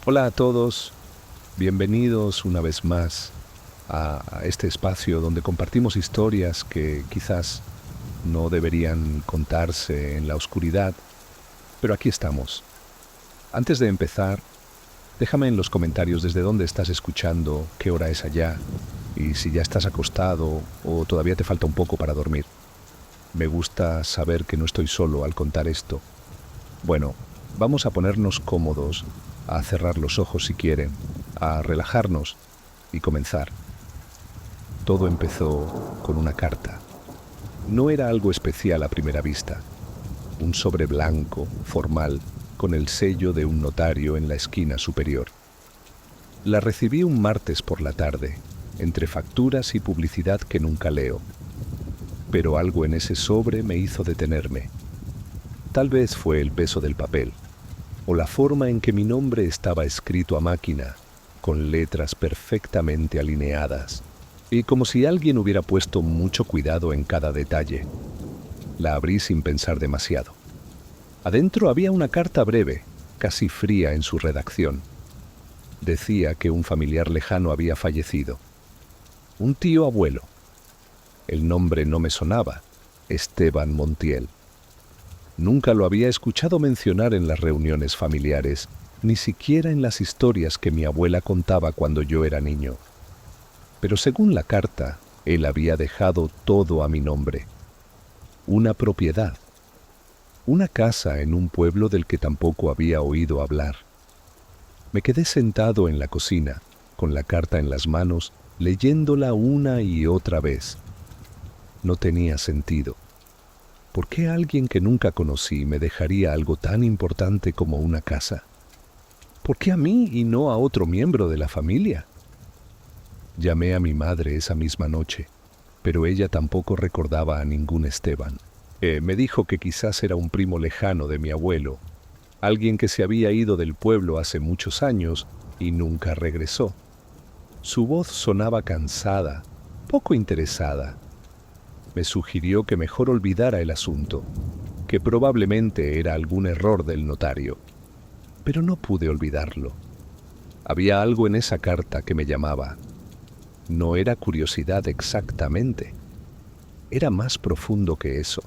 Hola a todos, bienvenidos una vez más a este espacio donde compartimos historias que quizás no deberían contarse en la oscuridad, pero aquí estamos. Antes de empezar, déjame en los comentarios desde dónde estás escuchando, qué hora es allá y si ya estás acostado o todavía te falta un poco para dormir. Me gusta saber que no estoy solo al contar esto. Bueno, vamos a ponernos cómodos, a cerrar los ojos si quieren, a relajarnos y comenzar. Todo empezó con una carta. No era algo especial a primera vista. Un sobre blanco, formal, con el sello de un notario en la esquina superior. La recibí un martes por la tarde, entre facturas y publicidad que nunca leo. Pero algo en ese sobre me hizo detenerme. Tal vez fue el peso del papel, o la forma en que mi nombre estaba escrito a máquina, con letras perfectamente alineadas, y como si alguien hubiera puesto mucho cuidado en cada detalle. La abrí sin pensar demasiado. Adentro había una carta breve, casi fría en su redacción. Decía que un familiar lejano había fallecido. Un tío abuelo. El nombre no me sonaba. Esteban Montiel. Nunca lo había escuchado mencionar en las reuniones familiares, ni siquiera en las historias que mi abuela contaba cuando yo era niño. Pero según la carta, él había dejado todo a mi nombre. Una propiedad. Una casa en un pueblo del que tampoco había oído hablar. Me quedé sentado en la cocina, con la carta en las manos, leyéndola una y otra vez. No tenía sentido. ¿Por qué alguien que nunca conocí me dejaría algo tan importante como una casa? ¿Por qué a mí y no a otro miembro de la familia? Llamé a mi madre esa misma noche, pero ella tampoco recordaba a ningún Esteban. Me dijo que quizás era un primo lejano de mi abuelo, alguien que se había ido del pueblo hace muchos años y nunca regresó. Su voz sonaba cansada, poco interesada. Me sugirió que mejor olvidara el asunto, que probablemente era algún error del notario. Pero no pude olvidarlo. Había algo en esa carta que me llamaba. No era curiosidad exactamente. Era más profundo que eso.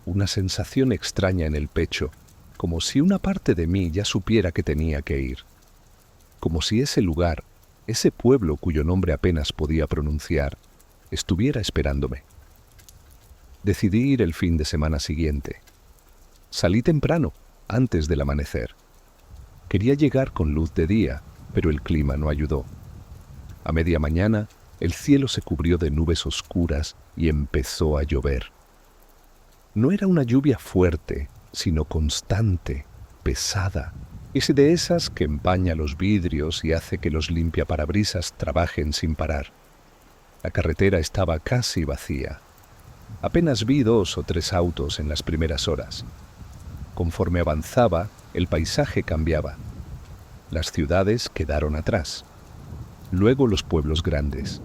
Una sensación extraña en el pecho, como si una parte de mí ya supiera que tenía que ir. Como si ese lugar, ese pueblo cuyo nombre apenas podía pronunciar, estuviera esperándome. Decidí ir el fin de semana siguiente. Salí temprano, antes del amanecer. Quería llegar con luz de día, pero el clima no ayudó. A media mañana, el cielo se cubrió de nubes oscuras y empezó a llover. No era una lluvia fuerte, sino constante, pesada. Es de esas que empaña los vidrios y hace que los limpiaparabrisas trabajen sin parar. La carretera estaba casi vacía. Apenas vi 2 o 3 autos en las primeras horas. Conforme avanzaba, el paisaje cambiaba. Las ciudades quedaron atrás. Luego los pueblos grandes.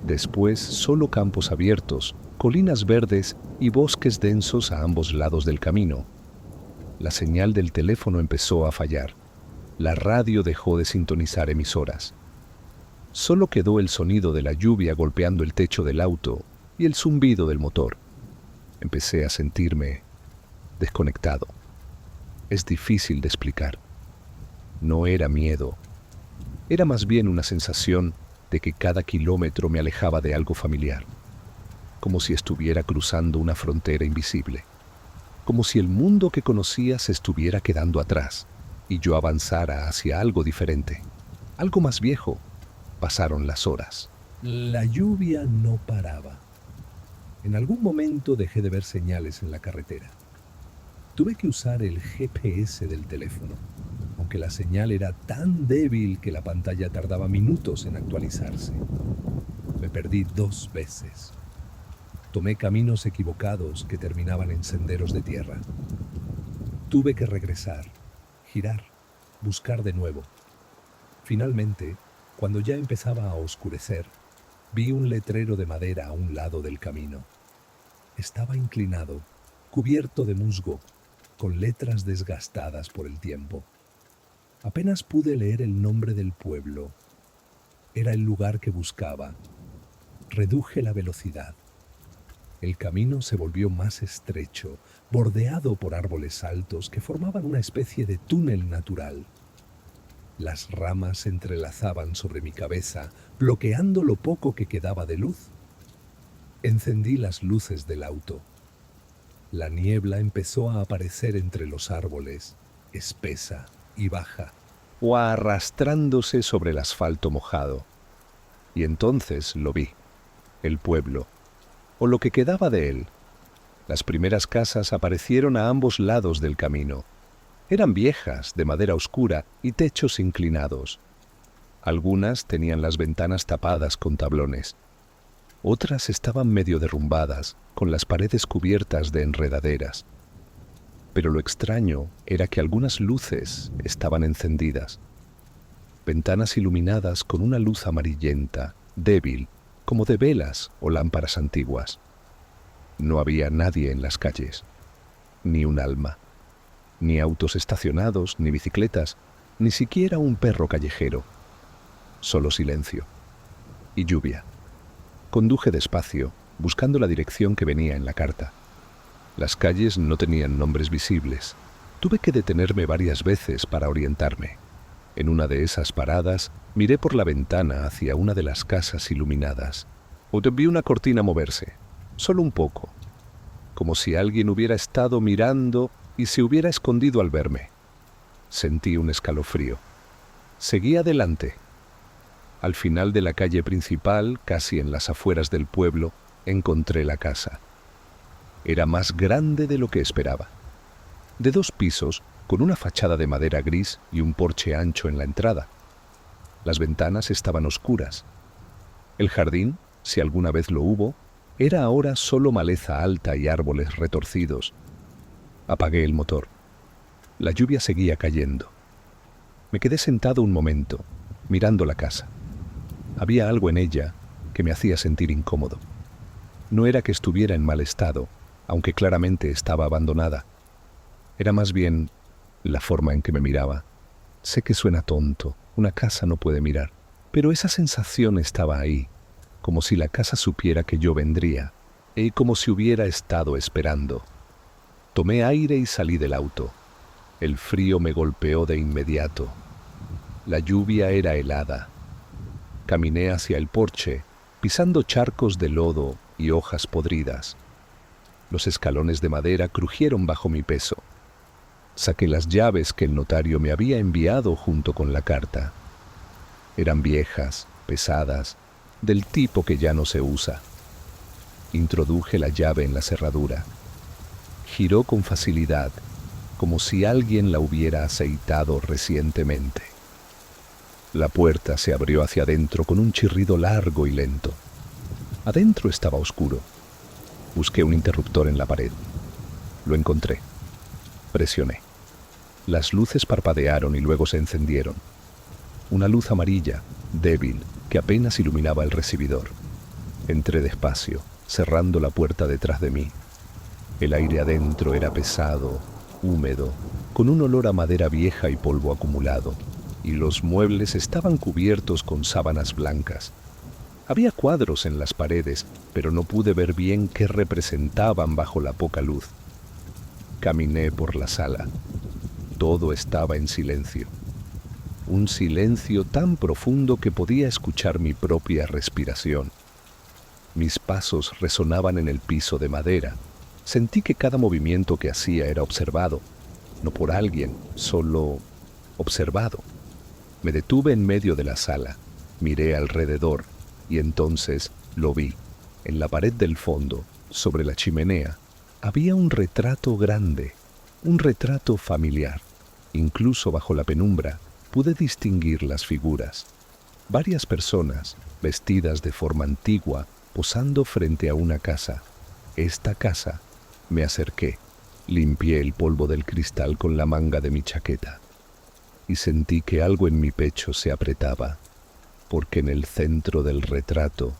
Después solo campos abiertos, colinas verdes y bosques densos a ambos lados del camino. La señal del teléfono empezó a fallar. La radio dejó de sintonizar emisoras. Solo quedó el sonido de la lluvia golpeando el techo del auto y el zumbido del motor. Empecé a sentirme desconectado. Es difícil de explicar. No era miedo. Era más bien una sensación de que cada kilómetro me alejaba de algo familiar, como si estuviera cruzando una frontera invisible, como si el mundo que conocía se estuviera quedando atrás y yo avanzara hacia algo diferente, algo más viejo. Pasaron las horas. La lluvia no paraba. En algún momento dejé de ver señales en la carretera. Tuve que usar el GPS del teléfono, aunque la señal era tan débil que la pantalla tardaba minutos en actualizarse. Me perdí 2 veces. Tomé caminos equivocados que terminaban en senderos de tierra. Tuve que regresar, girar, buscar de nuevo. Finalmente, cuando ya empezaba a oscurecer, vi un letrero de madera a un lado del camino. Estaba inclinado, cubierto de musgo, con letras desgastadas por el tiempo. Apenas pude leer el nombre del pueblo. Era el lugar que buscaba. Reduje la velocidad. El camino se volvió más estrecho, bordeado por árboles altos que formaban una especie de túnel natural. Las ramas se entrelazaban sobre mi cabeza, bloqueando lo poco que quedaba de luz. Encendí las luces del auto. La niebla empezó a aparecer entre los árboles, espesa y baja, o arrastrándose sobre el asfalto mojado. Y entonces lo vi, el pueblo, o lo que quedaba de él. Las primeras casas aparecieron a ambos lados del camino. Eran viejas, de madera oscura y techos inclinados. Algunas tenían las ventanas tapadas con tablones. Otras estaban medio derrumbadas, con las paredes cubiertas de enredaderas. Pero lo extraño era que algunas luces estaban encendidas. Ventanas iluminadas con una luz amarillenta, débil, como de velas o lámparas antiguas. No había nadie en las calles, ni un alma, ni autos estacionados, ni bicicletas, ni siquiera un perro callejero. Solo silencio y lluvia. Conduje despacio, buscando la dirección que venía en la carta. Las calles no tenían nombres visibles. Tuve que detenerme varias veces para orientarme. En una de esas paradas, miré por la ventana hacia una de las casas iluminadas. Vi una cortina moverse, solo un poco, como si alguien hubiera estado mirando y se hubiera escondido al verme. Sentí un escalofrío. Seguí adelante. Al final de la calle principal, casi en las afueras del pueblo, encontré la casa. Era más grande de lo que esperaba. De 2 pisos, con una fachada de madera gris y un porche ancho en la entrada. Las ventanas estaban oscuras. El jardín, si alguna vez lo hubo, era ahora solo maleza alta y árboles retorcidos. Apagué el motor. La lluvia seguía cayendo. Me quedé sentado un momento, mirando la casa. Había algo en ella que me hacía sentir incómodo. No era que estuviera en mal estado, aunque claramente estaba abandonada. Era más bien la forma en que me miraba. Sé que suena tonto, una casa no puede mirar, pero esa sensación estaba ahí, como si la casa supiera que yo vendría, y como si hubiera estado esperando. Tomé aire y salí del auto. El frío me golpeó de inmediato. La lluvia era helada. Caminé hacia el porche, pisando charcos de lodo y hojas podridas. Los escalones de madera crujieron bajo mi peso. Saqué las llaves que el notario me había enviado junto con la carta. Eran viejas, pesadas, del tipo que ya no se usa. Introduje la llave en la cerradura. Giró con facilidad, como si alguien la hubiera aceitado recientemente. La puerta se abrió hacia adentro con un chirrido largo y lento. Adentro estaba oscuro. Busqué un interruptor en la pared. Lo encontré. Presioné. Las luces parpadearon y luego se encendieron. Una luz amarilla, débil, que apenas iluminaba el recibidor. Entré despacio, cerrando la puerta detrás de mí. El aire adentro era pesado, húmedo, con un olor a madera vieja y polvo acumulado, y los muebles estaban cubiertos con sábanas blancas. Había cuadros en las paredes, pero no pude ver bien qué representaban bajo la poca luz. Caminé por la sala. Todo estaba en silencio. Un silencio tan profundo que podía escuchar mi propia respiración. Mis pasos resonaban en el piso de madera. Sentí que cada movimiento que hacía era observado, no por alguien, solo observado. Me detuve en medio de la sala, miré alrededor y entonces lo vi. En la pared del fondo, sobre la chimenea, había un retrato grande, un retrato familiar. Incluso bajo la penumbra pude distinguir las figuras. Varias personas, vestidas de forma antigua, posando frente a una casa. Esta casa. Me acerqué, limpié el polvo del cristal con la manga de mi chaqueta y sentí que algo en mi pecho se apretaba, porque en el centro del retrato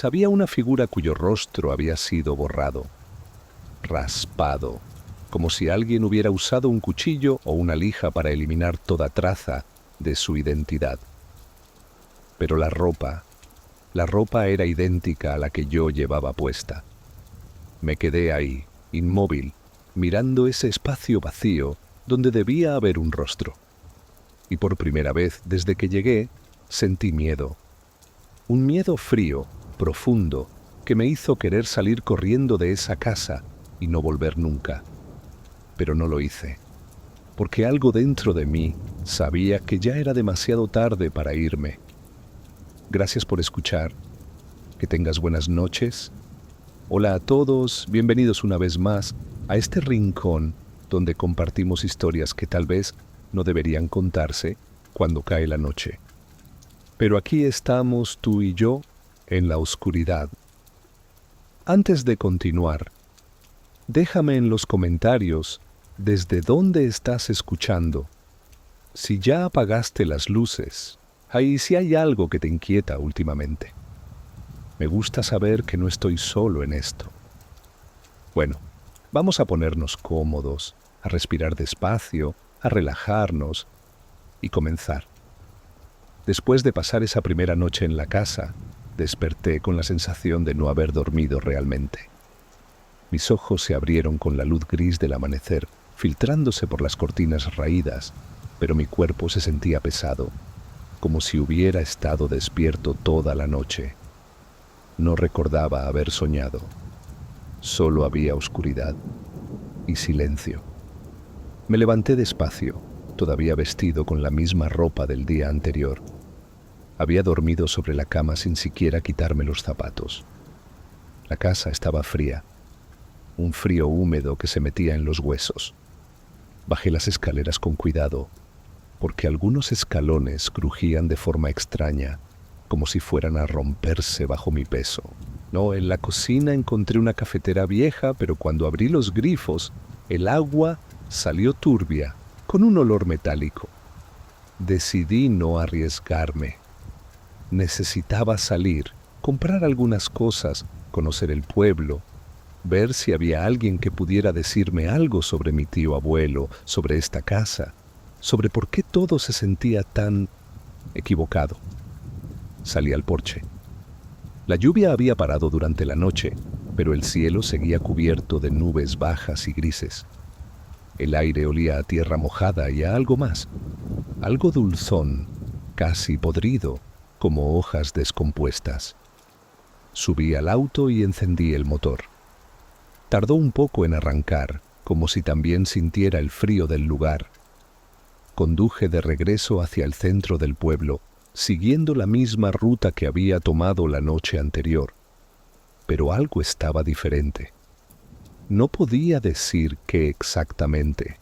había una figura cuyo rostro había sido borrado, raspado, como si alguien hubiera usado un cuchillo o una lija para eliminar toda traza de su identidad. Pero la ropa era idéntica a la que yo llevaba puesta. Me quedé ahí, inmóvil, mirando ese espacio vacío donde debía haber un rostro. Y por primera vez desde que llegué, sentí miedo. Un miedo frío, profundo, que me hizo querer salir corriendo de esa casa y no volver nunca. Pero no lo hice, porque algo dentro de mí sabía que ya era demasiado tarde para irme. Gracias por escuchar. Que tengas buenas noches. Hola a todos, bienvenidos una vez más a este rincón donde compartimos historias que tal vez no deberían contarse cuando cae la noche. Pero aquí estamos tú y yo en la oscuridad. Antes de continuar, déjame en los comentarios desde dónde estás escuchando. Si ya apagaste las luces, ahí si hay algo que te inquieta últimamente. Me gusta saber que no estoy solo en esto. Bueno, vamos a ponernos cómodos, a respirar despacio, a relajarnos y comenzar. Después de pasar esa primera noche en la casa, desperté con la sensación de no haber dormido realmente. Mis ojos se abrieron con la luz gris del amanecer, filtrándose por las cortinas raídas, pero mi cuerpo se sentía pesado, como si hubiera estado despierto toda la noche. No recordaba haber soñado. Solo había oscuridad y silencio. Me levanté despacio, todavía vestido con la misma ropa del día anterior. Había dormido sobre la cama sin siquiera quitarme los zapatos. La casa estaba fría, un frío húmedo que se metía en los huesos. Bajé las escaleras con cuidado, porque algunos escalones crujían de forma extraña, como si fueran a romperse bajo mi peso. No, en la cocina encontré una cafetera vieja, pero cuando abrí los grifos, el agua salió turbia, con un olor metálico. Decidí no arriesgarme. Necesitaba salir, comprar algunas cosas, conocer el pueblo, ver si había alguien que pudiera decirme algo sobre mi tío abuelo, sobre esta casa, sobre por qué todo se sentía tan equivocado. Salí al porche. La lluvia había parado durante la noche, pero el cielo seguía cubierto de nubes bajas y grises. El aire olía a tierra mojada y a algo más, algo dulzón, casi podrido, como hojas descompuestas. Subí al auto y encendí el motor. Tardó un poco en arrancar, como si también sintiera el frío del lugar. Conduje de regreso hacia el centro del pueblo, siguiendo la misma ruta que había tomado la noche anterior. Pero algo estaba diferente. No podía decir qué exactamente.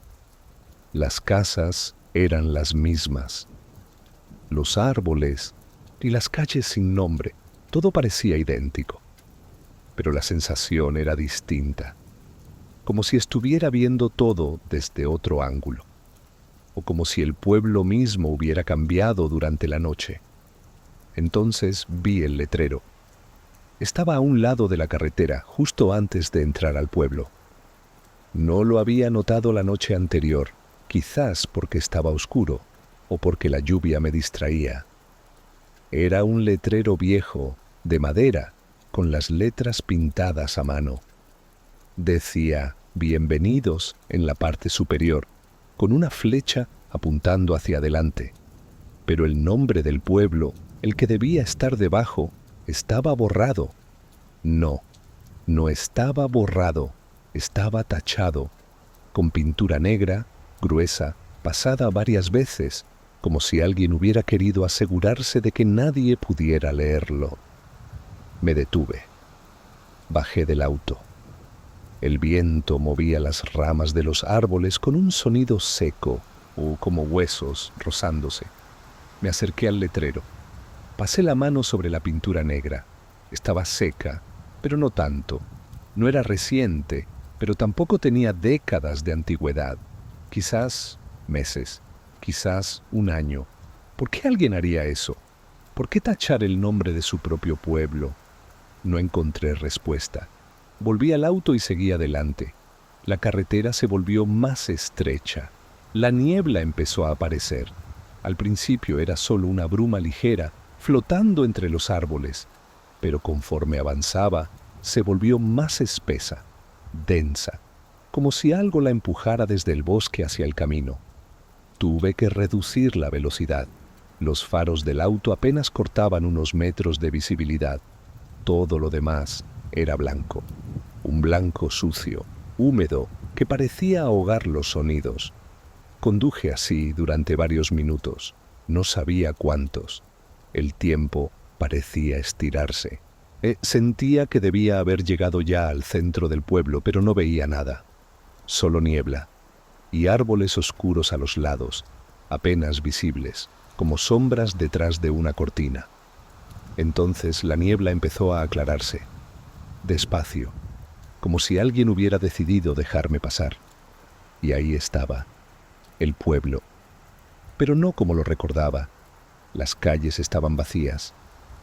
Las casas eran las mismas. Los árboles y las calles sin nombre, todo parecía idéntico. Pero la sensación era distinta, como si estuviera viendo todo desde otro ángulo, o como si el pueblo mismo hubiera cambiado durante la noche. Entonces vi el letrero. Estaba a un lado de la carretera, justo antes de entrar al pueblo. No lo había notado la noche anterior, quizás porque estaba oscuro o porque la lluvia me distraía. Era un letrero viejo, de madera, con las letras pintadas a mano. Decía «Bienvenidos» en la parte superior, con una flecha apuntando hacia adelante. Pero el nombre del pueblo, el que debía estar debajo, estaba borrado. No, no estaba borrado, estaba tachado, con pintura negra, gruesa, pasada varias veces, como si alguien hubiera querido asegurarse de que nadie pudiera leerlo. Me detuve. Bajé del auto. El viento movía las ramas de los árboles con un sonido seco, o como huesos rozándose. Me acerqué al letrero. Pasé la mano sobre la pintura negra. Estaba seca, pero no tanto. No era reciente, pero tampoco tenía décadas de antigüedad. Quizás meses, quizás un año. ¿Por qué alguien haría eso? ¿Por qué tachar el nombre de su propio pueblo? No encontré respuesta. Volví al auto y seguí adelante. La carretera se volvió más estrecha. La niebla empezó a aparecer. Al principio era solo una bruma ligera, flotando entre los árboles, pero conforme avanzaba, se volvió más espesa, densa, como si algo la empujara desde el bosque hacia el camino. Tuve que reducir la velocidad. Los faros del auto apenas cortaban unos metros de visibilidad. Todo lo demás era blanco. Un blanco sucio, húmedo, que parecía ahogar los sonidos. Conduje así durante varios minutos. No sabía cuántos. El tiempo parecía estirarse. Sentía que debía haber llegado ya al centro del pueblo, pero no veía nada. Solo niebla y árboles oscuros a los lados, apenas visibles, como sombras detrás de una cortina. Entonces la niebla empezó a aclararse, despacio, como si alguien hubiera decidido dejarme pasar. Y ahí estaba, el pueblo. Pero no como lo recordaba. Las calles estaban vacías,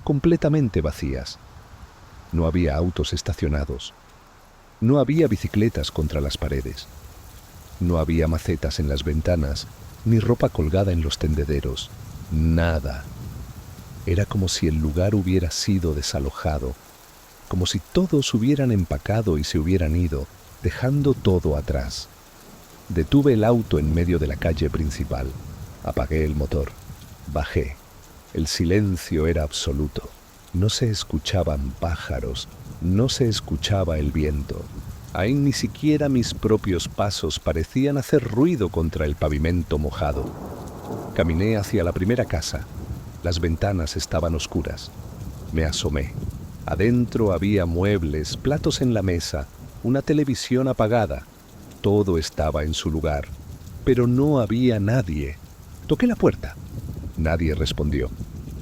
completamente vacías. No había autos estacionados. No había bicicletas contra las paredes. No había macetas en las ventanas, ni ropa colgada en los tendederos. Nada. Era como si el lugar hubiera sido desalojado, como si todos hubieran empacado y se hubieran ido, dejando todo atrás. Detuve el auto en medio de la calle principal. Apagué el motor. Bajé. El silencio era absoluto. No se escuchaban pájaros, no se escuchaba el viento. Ahí ni siquiera mis propios pasos parecían hacer ruido contra el pavimento mojado. Caminé hacia la primera casa. Las ventanas estaban oscuras. Me asomé. Adentro había muebles, platos en la mesa, una televisión apagada. Todo estaba en su lugar, pero no había nadie. Toqué la puerta. Nadie respondió.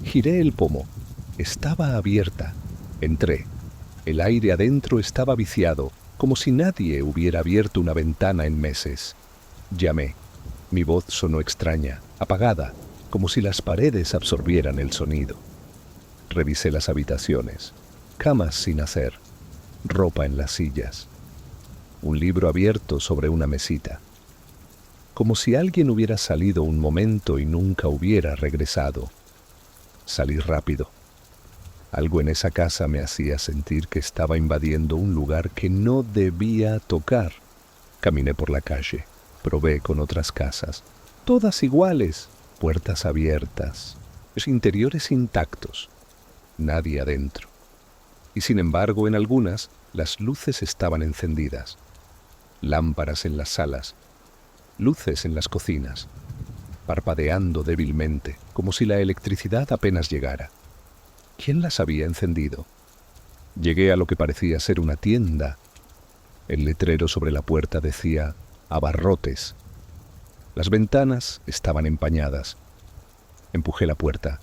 Giré el pomo. Estaba abierta. Entré. El aire adentro estaba viciado, como si nadie hubiera abierto una ventana en meses. Llamé. Mi voz sonó extraña, apagada, como si las paredes absorbieran el sonido. Revisé las habitaciones. Camas sin hacer. Ropa en las sillas. Un libro abierto sobre una mesita. Como si alguien hubiera salido un momento y nunca hubiera regresado. Salí rápido. Algo en esa casa me hacía sentir que estaba invadiendo un lugar que no debía tocar. Caminé por la calle, probé con otras casas, todas iguales, puertas abiertas, los interiores intactos, nadie adentro. Y sin embargo, en algunas, las luces estaban encendidas. Lámparas en las salas, luces en las cocinas, parpadeando débilmente, como si la electricidad apenas llegara. ¿Quién las había encendido? Llegué a lo que parecía ser una tienda. El letrero sobre la puerta decía Abarrotes. Las ventanas estaban empañadas. Empujé la puerta.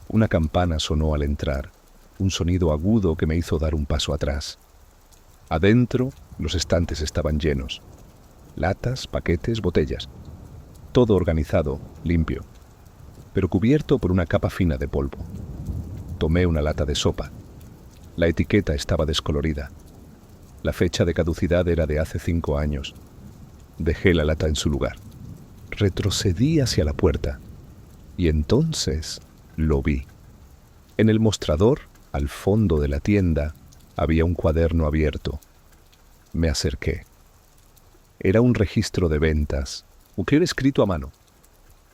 Una campana sonó al entrar, un sonido agudo que me hizo dar un paso atrás. Adentro, los estantes estaban llenos. Latas, paquetes, botellas. Todo organizado, limpio, pero cubierto por una capa fina de polvo. Tomé una lata de sopa. La etiqueta estaba descolorida. La fecha de caducidad era de hace 5 años. Dejé la lata en su lugar. Retrocedí hacia la puerta. Y entonces lo vi. En el mostrador, al fondo de la tienda, había un cuaderno abierto. Me acerqué. Era un registro de ventas, que era escrito a mano.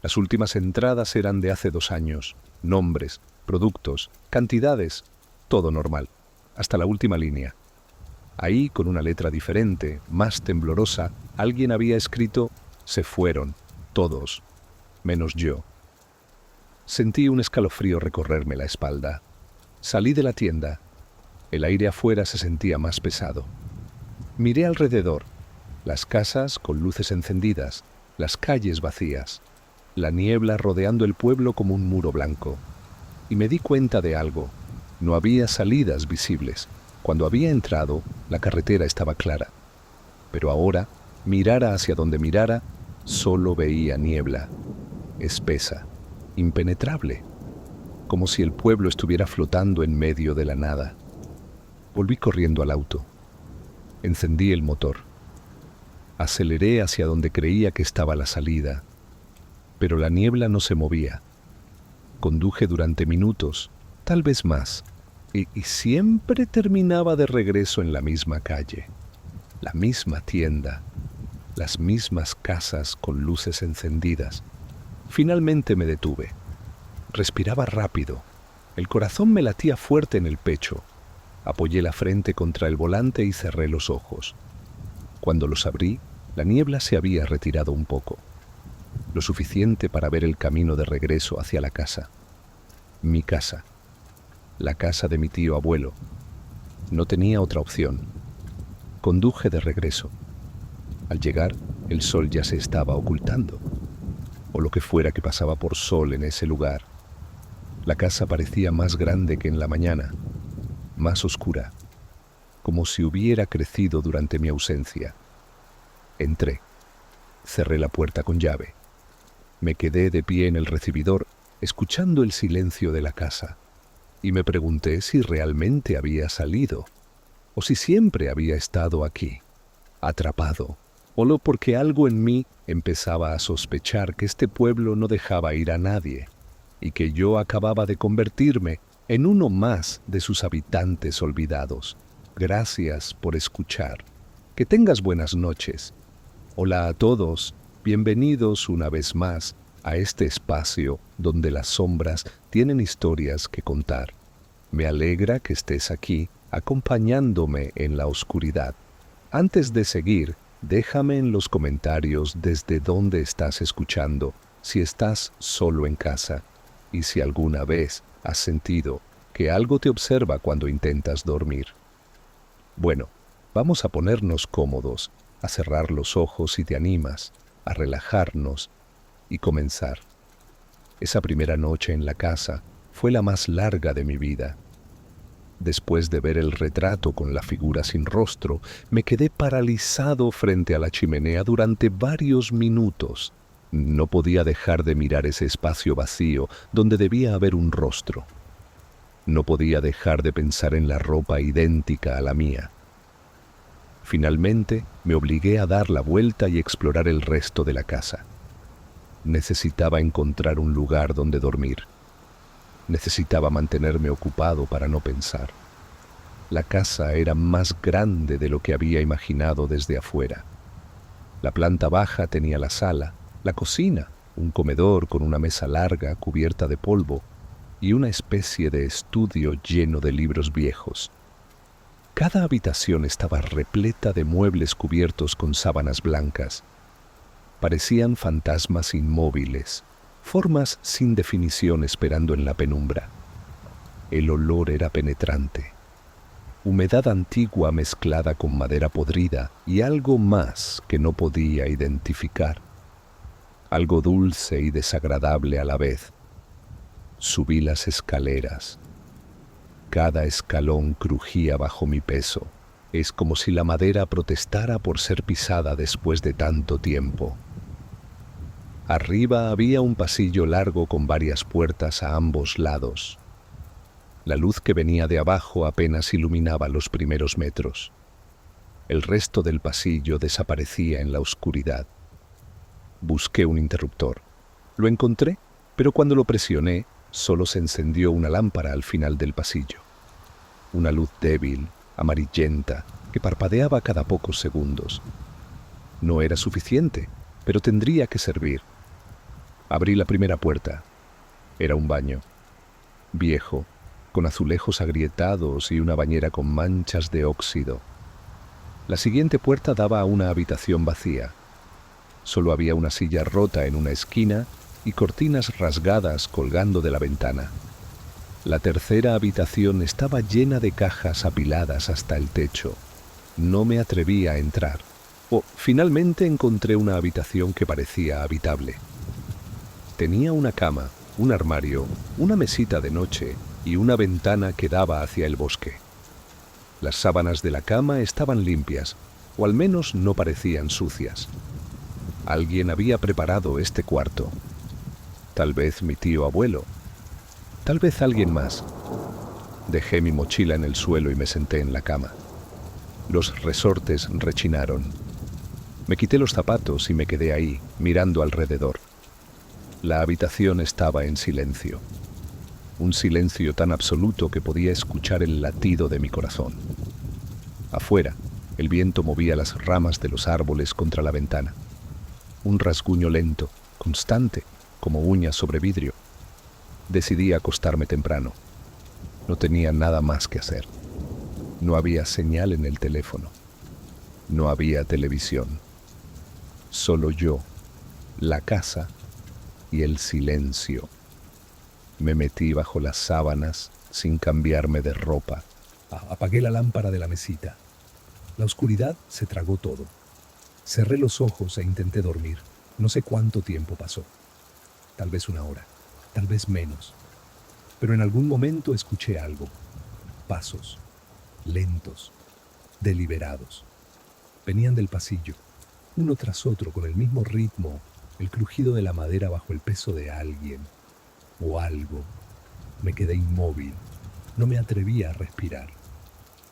Las últimas entradas eran de hace 2 años. Nombres, productos, cantidades, todo normal, hasta la última línea. Ahí, con una letra diferente, más temblorosa, alguien había escrito: se fueron, todos, menos yo. Sentí un escalofrío recorrerme la espalda. Salí de la tienda. El aire afuera se sentía más pesado. Miré alrededor. Las casas con luces encendidas, las calles vacías, la niebla rodeando el pueblo como un muro blanco. Y me di cuenta de algo. No había salidas visibles. Cuando había entrado, la carretera estaba clara. Pero ahora, mirara hacia donde mirara, solo veía niebla, espesa, impenetrable, como si el pueblo estuviera flotando en medio de la nada. Volví corriendo al auto. Encendí el motor. Aceleré hacia donde creía que estaba la salida, pero la niebla no se movía. Conduje durante minutos, tal vez más, y siempre terminaba de regreso en la misma calle, la misma tienda, las mismas casas con luces encendidas. Finalmente me detuve. Respiraba rápido. El corazón me latía fuerte en el pecho. Apoyé la frente contra el volante y cerré los ojos. Cuando los abrí, la niebla se había retirado un poco, lo suficiente para ver el camino de regreso hacia la casa. Mi casa. La casa de mi tío abuelo. No tenía otra opción. Conduje de regreso. Al llegar, el sol ya se estaba ocultando, o lo que fuera que pasaba por sol en ese lugar. La casa parecía más grande que en la mañana, más oscura, como si hubiera crecido durante mi ausencia. Entré. Cerré la puerta con llave. Me quedé de pie en el recibidor, escuchando el silencio de la casa, y me pregunté si realmente había salido, o si siempre había estado aquí, atrapado, o porque algo en mí empezaba a sospechar que este pueblo no dejaba ir a nadie, y que yo acababa de convertirme en uno más de sus habitantes olvidados. Gracias por escuchar. Que tengas buenas noches. Hola a todos, bienvenidos una vez más a este espacio donde las sombras tienen historias que contar. Me alegra que estés aquí acompañándome en la oscuridad. Antes de seguir, déjame en los comentarios desde dónde estás escuchando, si estás solo en casa y si alguna vez has sentido que algo te observa cuando intentas dormir. Bueno, vamos a ponernos cómodos, a cerrar los ojos si te animas, a relajarnos y comenzar. Esa primera noche en la casa fue la más larga de mi vida. Después de ver el retrato con la figura sin rostro, me quedé paralizado frente a la chimenea durante varios minutos. No podía dejar de mirar ese espacio vacío donde debía haber un rostro. No podía dejar de pensar en la ropa idéntica a la mía. Finalmente, me obligué a dar la vuelta y explorar el resto de la casa. Necesitaba encontrar un lugar donde dormir. Necesitaba mantenerme ocupado para no pensar. La casa era más grande de lo que había imaginado desde afuera. La planta baja tenía la sala, la cocina, un comedor con una mesa larga cubierta de polvo y una especie de estudio lleno de libros viejos. Cada habitación estaba repleta de muebles cubiertos con sábanas blancas. Parecían fantasmas inmóviles, formas sin definición esperando en la penumbra. El olor era penetrante. Humedad antigua mezclada con madera podrida y algo más que no podía identificar. Algo dulce y desagradable a la vez. Subí las escaleras. Cada escalón crujía bajo mi peso. Es como si la madera protestara por ser pisada después de tanto tiempo. Arriba había un pasillo largo con varias puertas a ambos lados. La luz que venía de abajo apenas iluminaba los primeros metros. El resto del pasillo desaparecía en la oscuridad. Busqué un interruptor. Lo encontré, pero cuando lo presioné, solo se encendió una lámpara al final del pasillo. Una luz débil, amarillenta, que parpadeaba cada pocos segundos. No era suficiente, pero tendría que servir. Abrí la primera puerta. Era un baño. Viejo, con azulejos agrietados y una bañera con manchas de óxido. La siguiente puerta daba a una habitación vacía. Solo había una silla rota en una esquina y cortinas rasgadas colgando de la ventana. La tercera habitación estaba llena de cajas apiladas hasta el techo. No me atreví a entrar. Finalmente encontré una habitación que parecía habitable. Tenía una cama, un armario, una mesita de noche y una ventana que daba hacia el bosque. Las sábanas de la cama estaban limpias, o al menos no parecían sucias. Alguien había preparado este cuarto. Tal vez mi tío abuelo. Tal vez alguien más. Dejé mi mochila en el suelo y me senté en la cama. Los resortes rechinaron. Me quité los zapatos y me quedé ahí, mirando alrededor. La habitación estaba en silencio. Un silencio tan absoluto que podía escuchar el latido de mi corazón. Afuera, el viento movía las ramas de los árboles contra la ventana. Un rasguño lento, constante, como uñas sobre vidrio. Decidí acostarme temprano. No tenía nada más que hacer. No había señal en el teléfono. No había televisión. Solo yo, la casa y el silencio. Me metí bajo las sábanas sin cambiarme de ropa. Apagué la lámpara de la mesita. La oscuridad se tragó todo. Cerré los ojos e intenté dormir. No sé cuánto tiempo pasó. Tal vez una hora, tal vez menos. Pero en algún momento escuché algo. Pasos, lentos, deliberados. Venían del pasillo, uno tras otro con el mismo ritmo, el crujido de la madera bajo el peso de alguien o algo. Me quedé inmóvil. No me atrevía a respirar.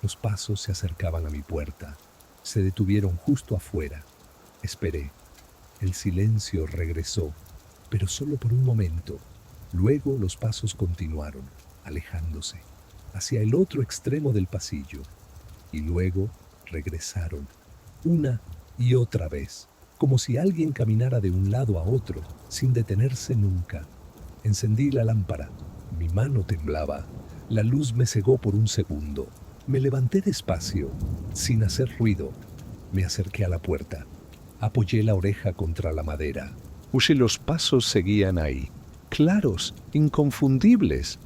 Los pasos se acercaban a mi puerta. Se detuvieron justo afuera. Esperé. El silencio regresó, pero solo por un momento. Luego los pasos continuaron, alejándose, hacia el otro extremo del pasillo. Y luego regresaron, una y otra vez, como si alguien caminara de un lado a otro, sin detenerse nunca. Encendí la lámpara. Mi mano temblaba. La luz me cegó por un segundo. Me levanté despacio, sin hacer ruido. Me acerqué a la puerta. Apoyé la oreja contra la madera. Los pasos seguían ahí, claros, inconfundibles.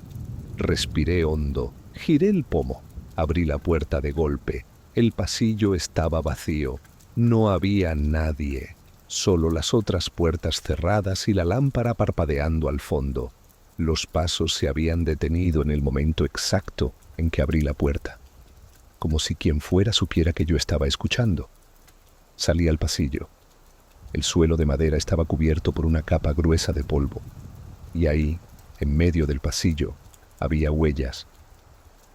Respiré hondo, giré el pomo, abrí la puerta de golpe. El pasillo estaba vacío. No había nadie, solo las otras puertas cerradas y la lámpara parpadeando al fondo. Los pasos se habían detenido en el momento exacto en que abrí la puerta, como si quien fuera supiera que yo estaba escuchando. Salí al pasillo. El suelo de madera estaba cubierto por una capa gruesa de polvo, y ahí, en medio del pasillo, había huellas.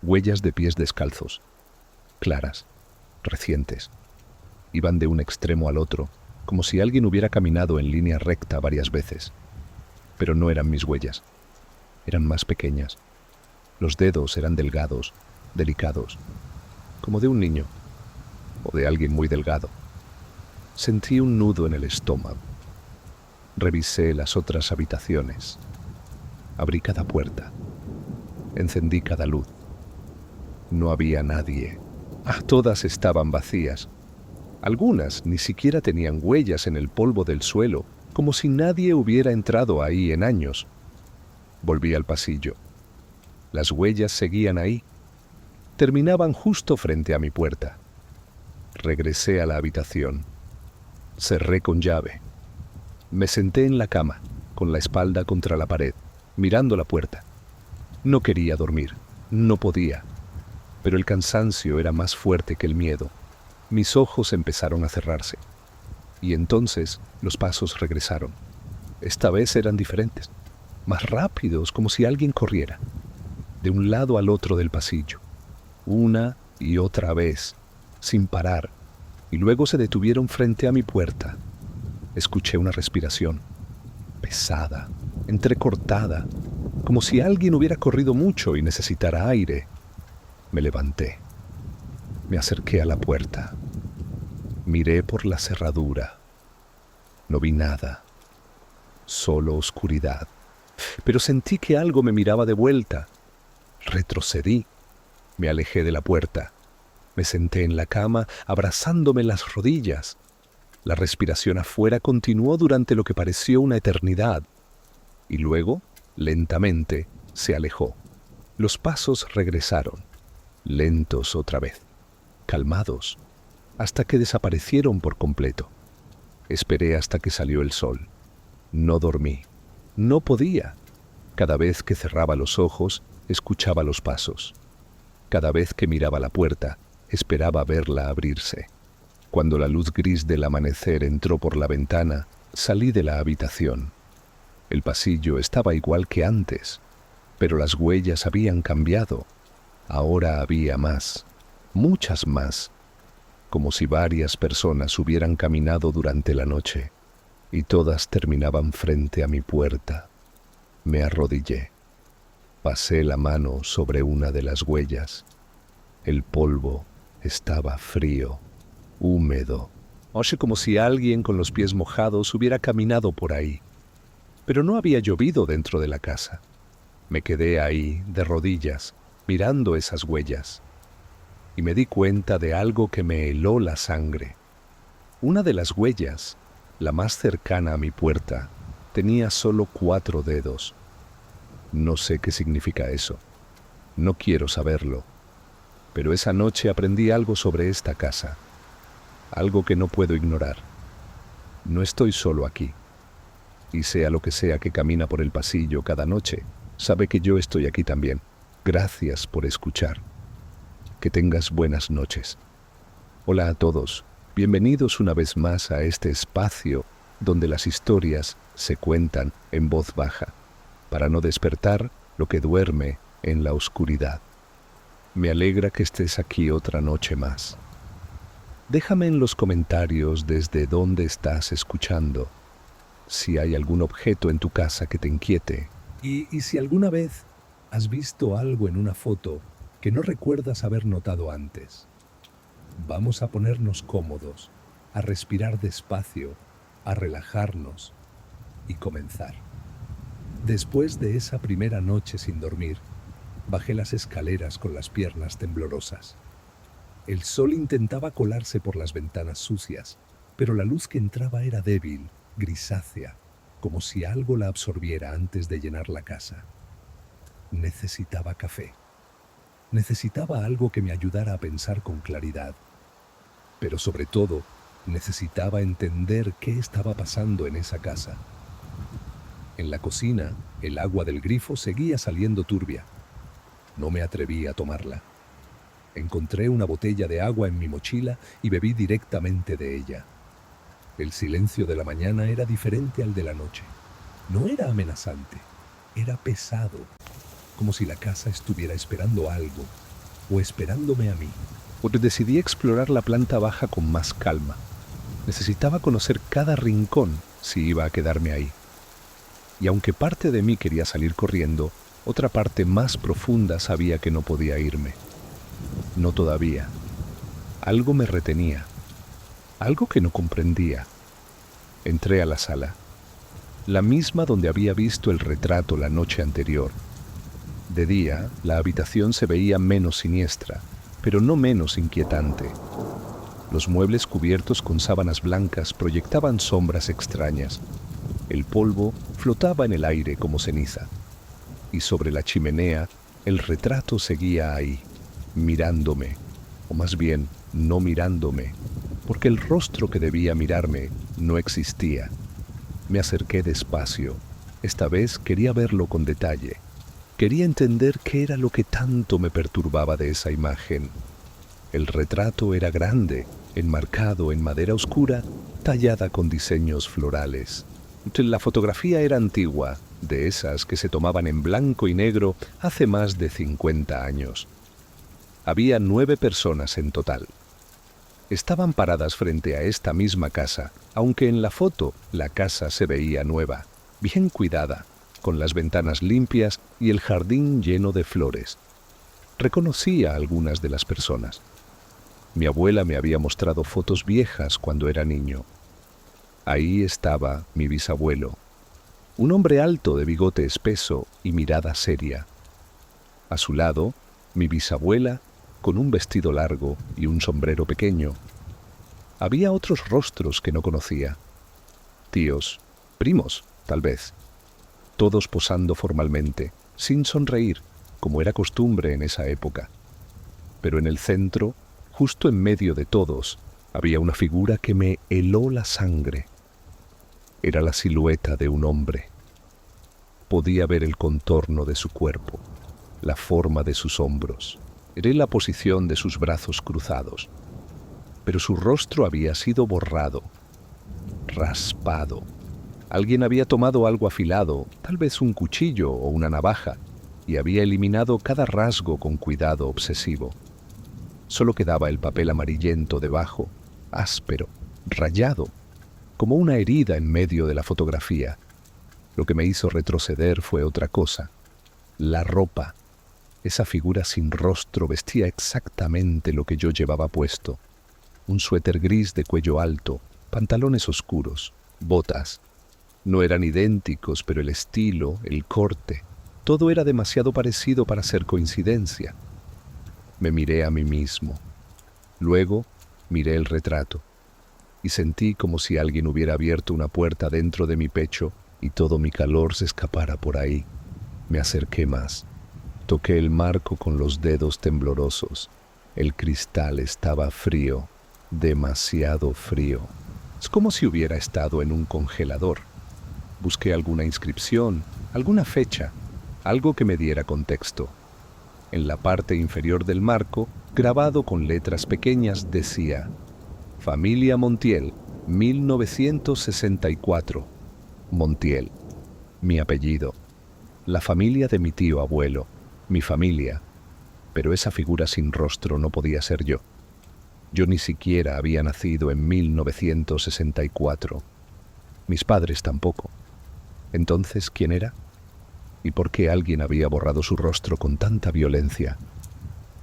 Huellas de pies descalzos, claras, recientes. Iban de un extremo al otro, como si alguien hubiera caminado en línea recta varias veces. Pero no eran mis huellas. Eran más pequeñas. Los dedos eran delgados, delicados, como de un niño o de alguien muy delgado. Sentí un nudo en el estómago. Revisé las otras habitaciones. Abrí cada puerta. Encendí cada luz. No había nadie. Todas estaban vacías. Algunas ni siquiera tenían huellas en el polvo del suelo, como si nadie hubiera entrado ahí en años. Volví al pasillo. Las huellas seguían ahí. Terminaban justo frente a mi puerta. Regresé a la habitación. Cerré con llave. Me senté en la cama, con la espalda contra la pared, mirando la puerta. No quería dormir, no podía, pero el cansancio era más fuerte que el miedo. Mis ojos empezaron a cerrarse. Y entonces los pasos regresaron. Esta vez eran diferentes, más rápidos, como si alguien corriera, de un lado al otro del pasillo, una y otra vez, sin parar, y luego se detuvieron frente a mi puerta. Escuché una respiración, pesada, entrecortada, como si alguien hubiera corrido mucho y necesitara aire. Me levanté. Me acerqué a la puerta. Miré por la cerradura. No vi nada, solo oscuridad. Pero sentí que algo me miraba de vuelta. Retrocedí. Me alejé de la puerta. Me senté en la cama, abrazándome las rodillas. La respiración afuera continuó durante lo que pareció una eternidad. Y luego, lentamente, se alejó. Los pasos regresaron, lentos otra vez, calmados, hasta que desaparecieron por completo. Esperé hasta que salió el sol. No dormí. No podía. Cada vez que cerraba los ojos, escuchaba los pasos. Cada vez que miraba la puerta, esperaba verla abrirse. Cuando la luz gris del amanecer entró por la ventana, salí de la habitación. El pasillo estaba igual que antes, pero las huellas habían cambiado. Ahora había más, muchas más. como si varias personas hubieran caminado durante la noche y todas terminaban frente a mi puerta. Me arrodillé. Pasé la mano sobre una de las huellas. El polvo estaba frío, húmedo, como si alguien con los pies mojados hubiera caminado por ahí. Pero no había llovido dentro de la casa. Me quedé ahí, de rodillas, mirando esas huellas, y me di cuenta de algo que me heló la sangre. Una de las huellas, la más cercana a mi puerta, tenía solo 4 dedos. No sé qué significa eso. No quiero saberlo. Pero esa noche aprendí algo sobre esta casa. Algo que no puedo ignorar. No estoy solo aquí. Y sea lo que sea que camina por el pasillo cada noche, sabe que yo estoy aquí también. Gracias por escuchar. Que tengas buenas noches. Hola a todos. Bienvenidos una vez más a este espacio donde las historias se cuentan en voz baja, para no despertar lo que duerme en la oscuridad. Me alegra que estés aquí otra noche más. Déjame en los comentarios desde dónde estás escuchando, si hay algún objeto en tu casa que te inquiete, y si alguna vez has visto algo en una foto que no recuerdas haber notado antes. Vamos a ponernos cómodos, a respirar despacio, a relajarnos y comenzar. Después de esa primera noche sin dormir, bajé las escaleras con las piernas temblorosas. El sol intentaba colarse por las ventanas sucias, pero la luz que entraba era débil, grisácea, como si algo la absorbiera antes de llenar la casa. Necesitaba café. Necesitaba algo que me ayudara a pensar con claridad. Pero sobre todo, necesitaba entender qué estaba pasando en esa casa. En la cocina, el agua del grifo seguía saliendo turbia. No me atreví a tomarla. Encontré una botella de agua en mi mochila y bebí directamente de ella. El silencio de la mañana era diferente al de la noche. No era amenazante, era pesado, como si la casa estuviera esperando algo, o esperándome a mí. Decidí explorar la planta baja con más calma. Necesitaba conocer cada rincón si iba a quedarme ahí. Y aunque parte de mí quería salir corriendo, otra parte más profunda sabía que no podía irme. No todavía. Algo me retenía. Algo que no comprendía. Entré a la sala. La misma donde había visto el retrato la noche anterior. De día, la habitación se veía menos siniestra, pero no menos inquietante. Los muebles cubiertos con sábanas blancas proyectaban sombras extrañas. El polvo flotaba en el aire como ceniza. Y sobre la chimenea, el retrato seguía ahí, mirándome, o más bien, no mirándome, porque el rostro que debía mirarme no existía. Me acerqué despacio. Esta vez quería verlo con detalle. Quería entender qué era lo que tanto me perturbaba de esa imagen. El retrato era grande, enmarcado en madera oscura, tallada con diseños florales. La fotografía era antigua, de esas que se tomaban en blanco y negro hace más de 50 años. Había 9 personas en total. Estaban paradas frente a esta misma casa, aunque en la foto la casa se veía nueva, bien cuidada, con las ventanas limpias y el jardín lleno de flores. Reconocí a algunas de las personas. Mi abuela me había mostrado fotos viejas cuando era niño. Ahí estaba mi bisabuelo, un hombre alto de bigote espeso y mirada seria. A su lado, mi bisabuela, con un vestido largo y un sombrero pequeño. Había otros rostros que no conocía. Tíos, primos, tal vez. Todos posando formalmente, sin sonreír, como era costumbre en esa época. Pero en el centro, justo en medio de todos, había una figura que me heló la sangre. Era la silueta de un hombre. Podía ver el contorno de su cuerpo, la forma de sus hombros, era la posición de sus brazos cruzados. Pero su rostro había sido borrado, raspado. Alguien había tomado algo afilado, tal vez un cuchillo o una navaja, y había eliminado cada rasgo con cuidado obsesivo. Solo quedaba el papel amarillento debajo, áspero, rayado, como una herida en medio de la fotografía. Lo que me hizo retroceder fue otra cosa: la ropa. Esa figura sin rostro vestía exactamente lo que yo llevaba puesto: un suéter gris de cuello alto, pantalones oscuros, botas. No eran idénticos, pero el estilo, el corte, todo era demasiado parecido para ser coincidencia. Me miré a mí mismo. Luego miré el retrato y sentí como si alguien hubiera abierto una puerta dentro de mi pecho y todo mi calor se escapara por ahí. Me acerqué más. Toqué el marco con los dedos temblorosos. El cristal estaba frío, demasiado frío. Es como si hubiera estado en un congelador. Busqué alguna inscripción, alguna fecha, algo que me diera contexto. En la parte inferior del marco, grabado con letras pequeñas, decía: Familia Montiel, 1964. Montiel, mi apellido. La familia de mi tío abuelo, mi familia. Pero esa figura sin rostro no podía ser yo. Yo ni siquiera había nacido en 1964. Mis padres tampoco. Entonces, ¿quién era? ¿Y por qué alguien había borrado su rostro con tanta violencia?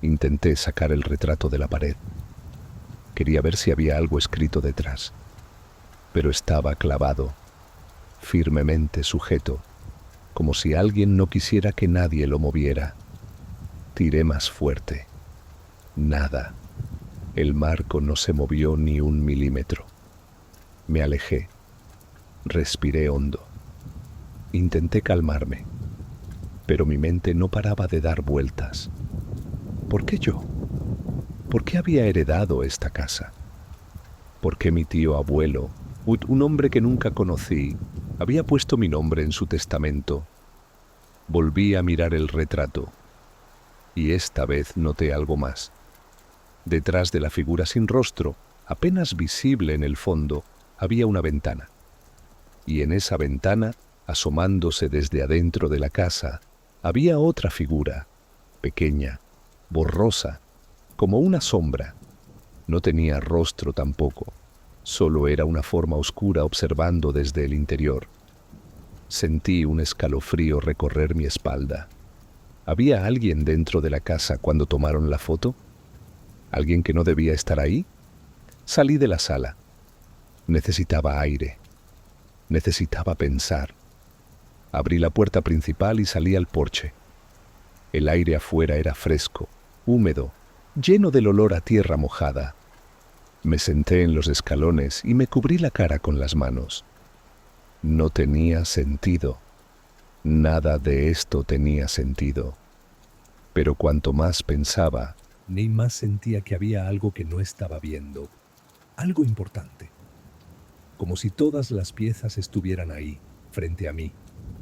Intenté sacar el retrato de la pared. Quería ver si había algo escrito detrás. Pero estaba clavado, firmemente sujeto, como si alguien no quisiera que nadie lo moviera. Tiré más fuerte. Nada. El marco no se movió ni un milímetro. Me alejé. Respiré hondo. Intenté calmarme, pero mi mente no paraba de dar vueltas. ¿Por qué yo? ¿Por qué había heredado esta casa? ¿Por qué mi tío abuelo, un hombre que nunca conocí, había puesto mi nombre en su testamento? Volví a mirar el retrato, y esta vez noté algo más. Detrás de la figura sin rostro, apenas visible en el fondo, había una ventana. Y en esa ventana, asomándose desde adentro de la casa, había otra figura, pequeña, borrosa, como una sombra. No tenía rostro tampoco, solo era una forma oscura observando desde el interior. Sentí un escalofrío recorrer mi espalda. ¿Había alguien dentro de la casa cuando tomaron la foto? ¿Alguien que no debía estar ahí? Salí de la sala. Necesitaba aire. Necesitaba pensar. Abrí la puerta principal y salí al porche. El aire afuera era fresco, húmedo, lleno del olor a tierra mojada. Me senté en los escalones y me cubrí la cara con las manos. No tenía sentido. Nada de esto tenía sentido. Pero cuanto más pensaba, ni más sentía que había algo que no estaba viendo. Algo importante. Como si todas las piezas estuvieran ahí, frente a mí,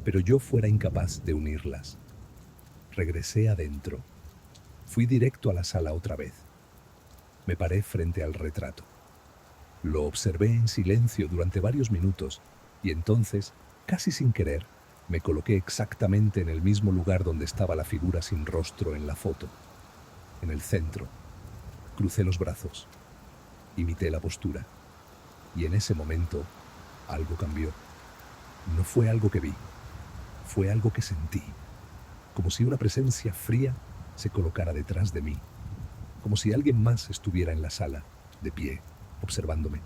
pero yo fuera incapaz de unirlas. Regresé adentro. Fui directo a la sala otra vez. Me paré frente al retrato. Lo observé en silencio durante varios minutos y entonces, casi sin querer, me coloqué exactamente en el mismo lugar donde estaba la figura sin rostro en la foto. En el centro. Crucé los brazos. Imité la postura. Y en ese momento, algo cambió. No fue algo que vi. Fue algo que sentí. Como si una presencia fría se colocara detrás de mí. Como si alguien más estuviera en la sala, de pie, observándome.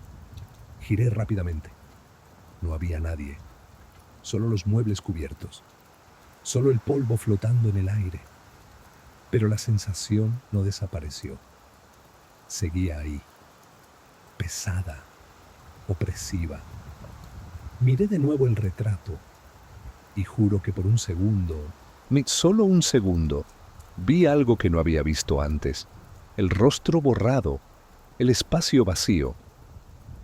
Giré rápidamente. No había nadie. Solo los muebles cubiertos. Solo el polvo flotando en el aire. Pero la sensación no desapareció. Seguía ahí. Pesada. Opresiva. Miré de nuevo el retrato. Y juro que por un segundo, solo un segundo, vi algo que no había visto antes. El rostro borrado. El espacio vacío.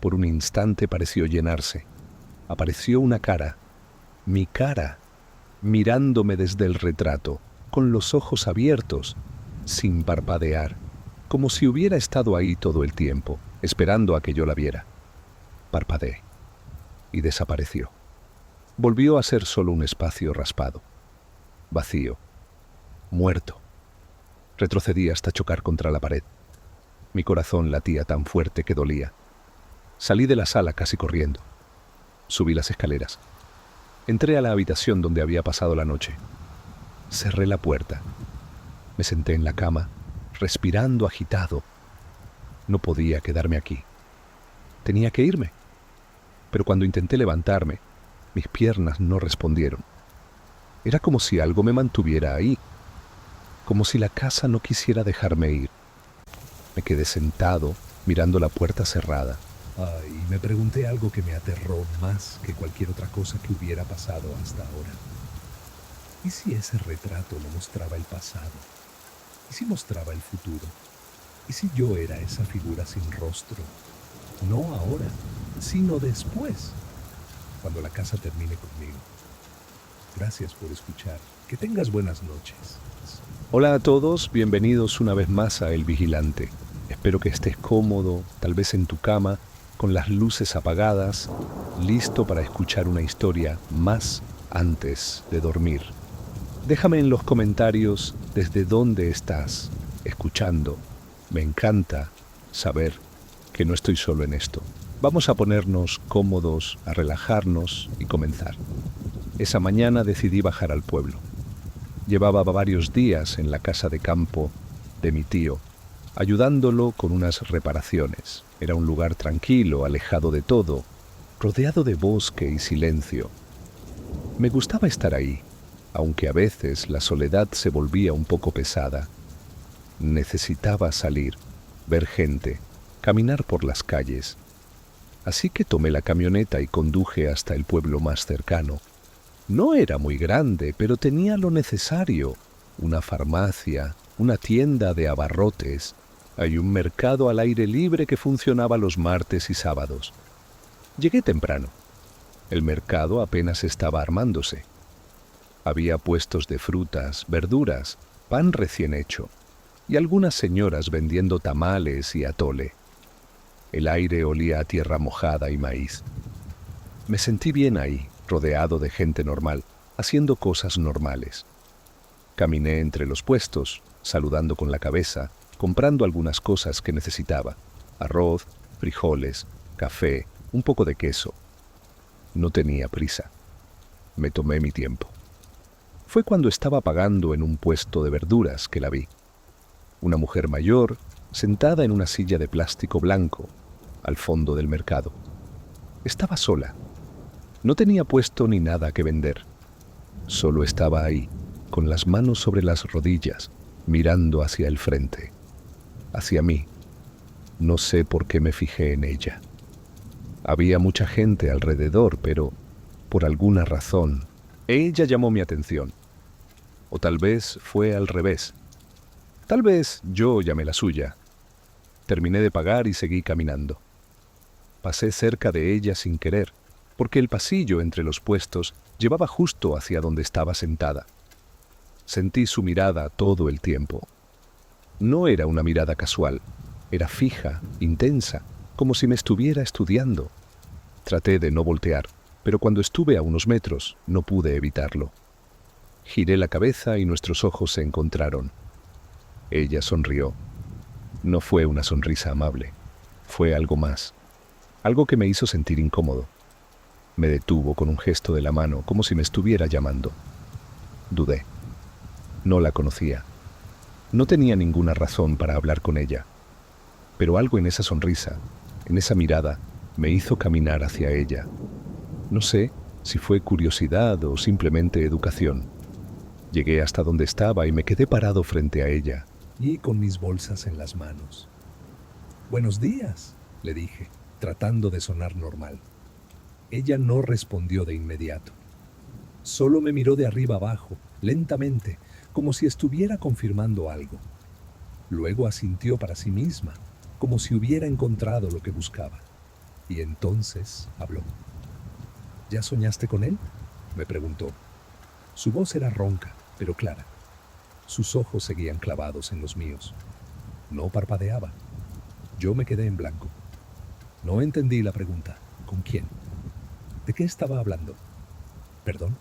Por un instante pareció llenarse. Apareció una cara. Mi cara, mirándome desde el retrato, con los ojos abiertos, sin parpadear, como si hubiera estado ahí todo el tiempo, esperando a que yo la viera. Parpadeé y desapareció. Volvió a ser solo un espacio raspado, vacío, muerto. Retrocedí hasta chocar contra la pared. Mi corazón latía tan fuerte que dolía. Salí de la sala casi corriendo. Subí las escaleras. Entré a la habitación donde había pasado la noche. Cerré la puerta. Me senté en la cama, respirando agitado. No podía quedarme aquí. Tenía que irme. Pero cuando intenté levantarme, mis piernas no respondieron. Era como si algo me mantuviera ahí, como si la casa no quisiera dejarme ir. Me quedé sentado, mirando la puerta cerrada. Y me pregunté algo que me aterró más que cualquier otra cosa que hubiera pasado hasta ahora. ¿Y si ese retrato no mostraba el pasado? ¿Y si mostraba el futuro? ¿Y si yo era esa figura sin rostro? No ahora, sino después, cuando la casa termine conmigo. Gracias por escuchar. Que tengas buenas noches. Hola a todos, bienvenidos una vez más a El Vigilante. Espero que estés cómodo, tal vez en tu cama, con las luces apagadas, listo para escuchar una historia más antes de dormir. Déjame en los comentarios desde dónde estás escuchando. Me encanta saber que no estoy solo en esto. Vamos a ponernos cómodos, a relajarnos y comenzar. Esa mañana decidí bajar al pueblo. Llevaba varios días en la casa de campo de mi tío, ayudándolo con unas reparaciones. Era un lugar tranquilo, alejado de todo, rodeado de bosque y silencio. Me gustaba estar ahí, aunque a veces la soledad se volvía un poco pesada. Necesitaba salir, ver gente, caminar por las calles. Así que tomé la camioneta y conduje hasta el pueblo más cercano. No era muy grande, pero tenía lo necesario: una farmacia, una tienda de abarrotes. Hay un mercado al aire libre que funcionaba los martes y sábados. Llegué temprano. El mercado apenas estaba armándose. Había puestos de frutas, verduras, pan recién hecho, y algunas señoras vendiendo tamales y atole. El aire olía a tierra mojada y maíz. Me sentí bien ahí, rodeado de gente normal, haciendo cosas normales. Caminé entre los puestos, saludando con la cabeza, comprando algunas cosas que necesitaba: arroz, frijoles, café, un poco de queso. No tenía prisa. Me tomé mi tiempo. Fue cuando estaba pagando en un puesto de verduras que la vi. Una mujer mayor, sentada en una silla de plástico blanco, al fondo del mercado. Estaba sola. No tenía puesto ni nada que vender. Solo estaba ahí, con las manos sobre las rodillas, mirando hacia el frente, hacia mí. No sé por qué me fijé en ella. Había mucha gente alrededor, pero por alguna razón, ella llamó mi atención. O tal vez fue al revés. Tal vez yo llamé la suya. Terminé de pagar y seguí caminando. Pasé cerca de ella sin querer, porque el pasillo entre los puestos llevaba justo hacia donde estaba sentada. Sentí su mirada todo el tiempo. No era una mirada casual, era fija, intensa, como si me estuviera estudiando. Traté de no voltear, pero cuando estuve a unos metros no pude evitarlo. Giré la cabeza y nuestros ojos se encontraron. Ella sonrió. No fue una sonrisa amable, fue algo más, algo que me hizo sentir incómodo. Me detuvo con un gesto de la mano, como si me estuviera llamando. Dudé. No la conocía. No tenía ninguna razón para hablar con ella. Pero algo en esa sonrisa, en esa mirada, me hizo caminar hacia ella. No sé si fue curiosidad o simplemente educación. Llegué hasta donde estaba y me quedé parado frente a ella, y con mis bolsas en las manos. «Buenos días», le dije, tratando de sonar normal. Ella no respondió de inmediato. Solo me miró de arriba abajo, lentamente, como si estuviera confirmando algo. Luego asintió para sí misma, como si hubiera encontrado lo que buscaba. Y entonces habló. «¿Ya soñaste con él?», me preguntó. Su voz era ronca, pero clara. Sus ojos seguían clavados en los míos. No parpadeaba. Yo me quedé en blanco. No entendí la pregunta. ¿Con quién? ¿De qué estaba hablando? ¿Perdón?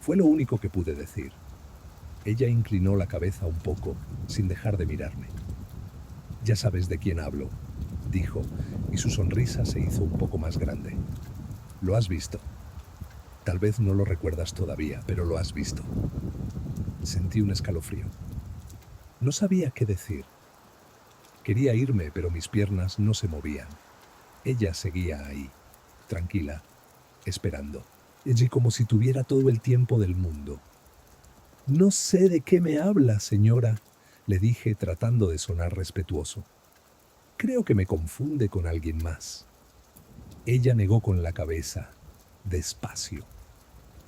Fue lo único que pude decir. Ella inclinó la cabeza un poco, sin dejar de mirarme. Ya sabes de quién hablo, dijo, y su sonrisa se hizo un poco más grande. Lo has visto. Tal vez no lo recuerdas todavía, pero lo has visto. Sentí un escalofrío. No sabía qué decir. Quería irme, pero mis piernas no se movían. Ella seguía ahí, tranquila, esperando. Ella como si tuviera todo el tiempo del mundo. No sé de qué me habla, señora, le dije tratando de sonar respetuoso. Creo que me confunde con alguien más. Ella negó con la cabeza, despacio.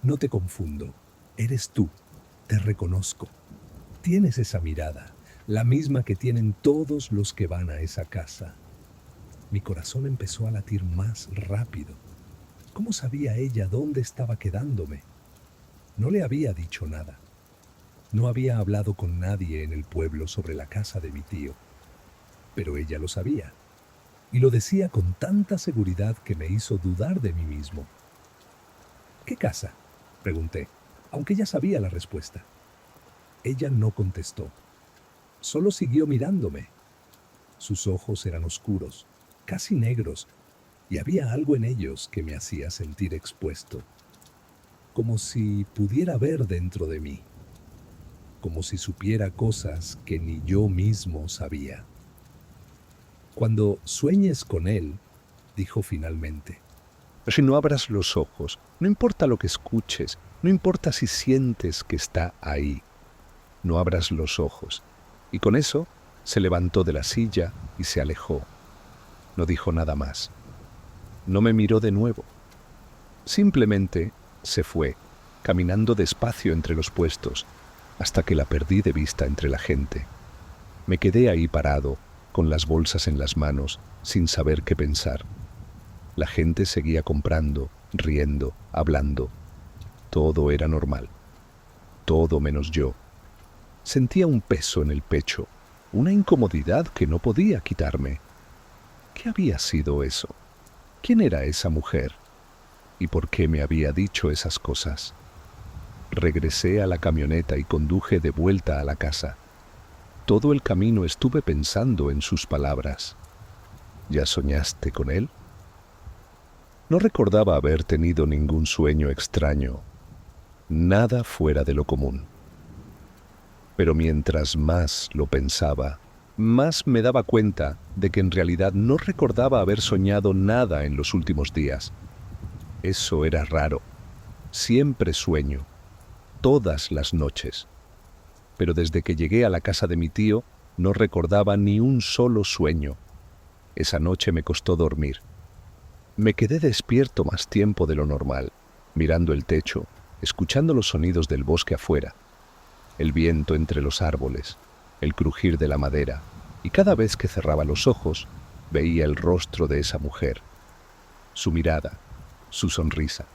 No te confundo, eres tú, te reconozco. Tienes esa mirada, la misma que tienen todos los que van a esa casa. Mi corazón empezó a latir más rápido. ¿Cómo sabía ella dónde estaba quedándome? No le había dicho nada. No había hablado con nadie en el pueblo sobre la casa de mi tío. Pero ella lo sabía. Y lo decía con tanta seguridad que me hizo dudar de mí mismo. ¿Qué casa?, pregunté, aunque ya sabía la respuesta. Ella no contestó. Solo siguió mirándome. Sus ojos eran oscuros, casi negros, y había algo en ellos que me hacía sentir expuesto. Como si pudiera ver dentro de mí. Como si supiera cosas que ni yo mismo sabía. Cuando sueñes con él, dijo finalmente. Pero si no abras los ojos, no importa lo que escuches, no importa si sientes que está ahí. No abras los ojos. Y con eso se levantó de la silla y se alejó. No dijo nada más. No me miró de nuevo. Simplemente se fue, caminando despacio entre los puestos, hasta que la perdí de vista entre la gente. Me quedé ahí parado, con las bolsas en las manos, sin saber qué pensar. La gente seguía comprando, riendo, hablando. Todo era normal. Todo menos yo. Sentía un peso en el pecho, una incomodidad que no podía quitarme. ¿Qué había sido eso? ¿Quién era esa mujer? ¿Y por qué me había dicho esas cosas? Regresé a la camioneta y conduje de vuelta a la casa. Todo el camino estuve pensando en sus palabras. ¿Ya soñaste con él? No recordaba haber tenido ningún sueño extraño, nada fuera de lo común. Pero mientras más lo pensaba, más me daba cuenta de que en realidad no recordaba haber soñado nada en los últimos días. Eso era raro. Siempre sueño, todas las noches. Pero desde que llegué a la casa de mi tío, no recordaba ni un solo sueño. Esa noche me costó dormir. Me quedé despierto más tiempo de lo normal, mirando el techo, escuchando los sonidos del bosque afuera, el viento entre los árboles, el crujir de la madera, y cada vez que cerraba los ojos, veía el rostro de esa mujer, su mirada, su sonrisa.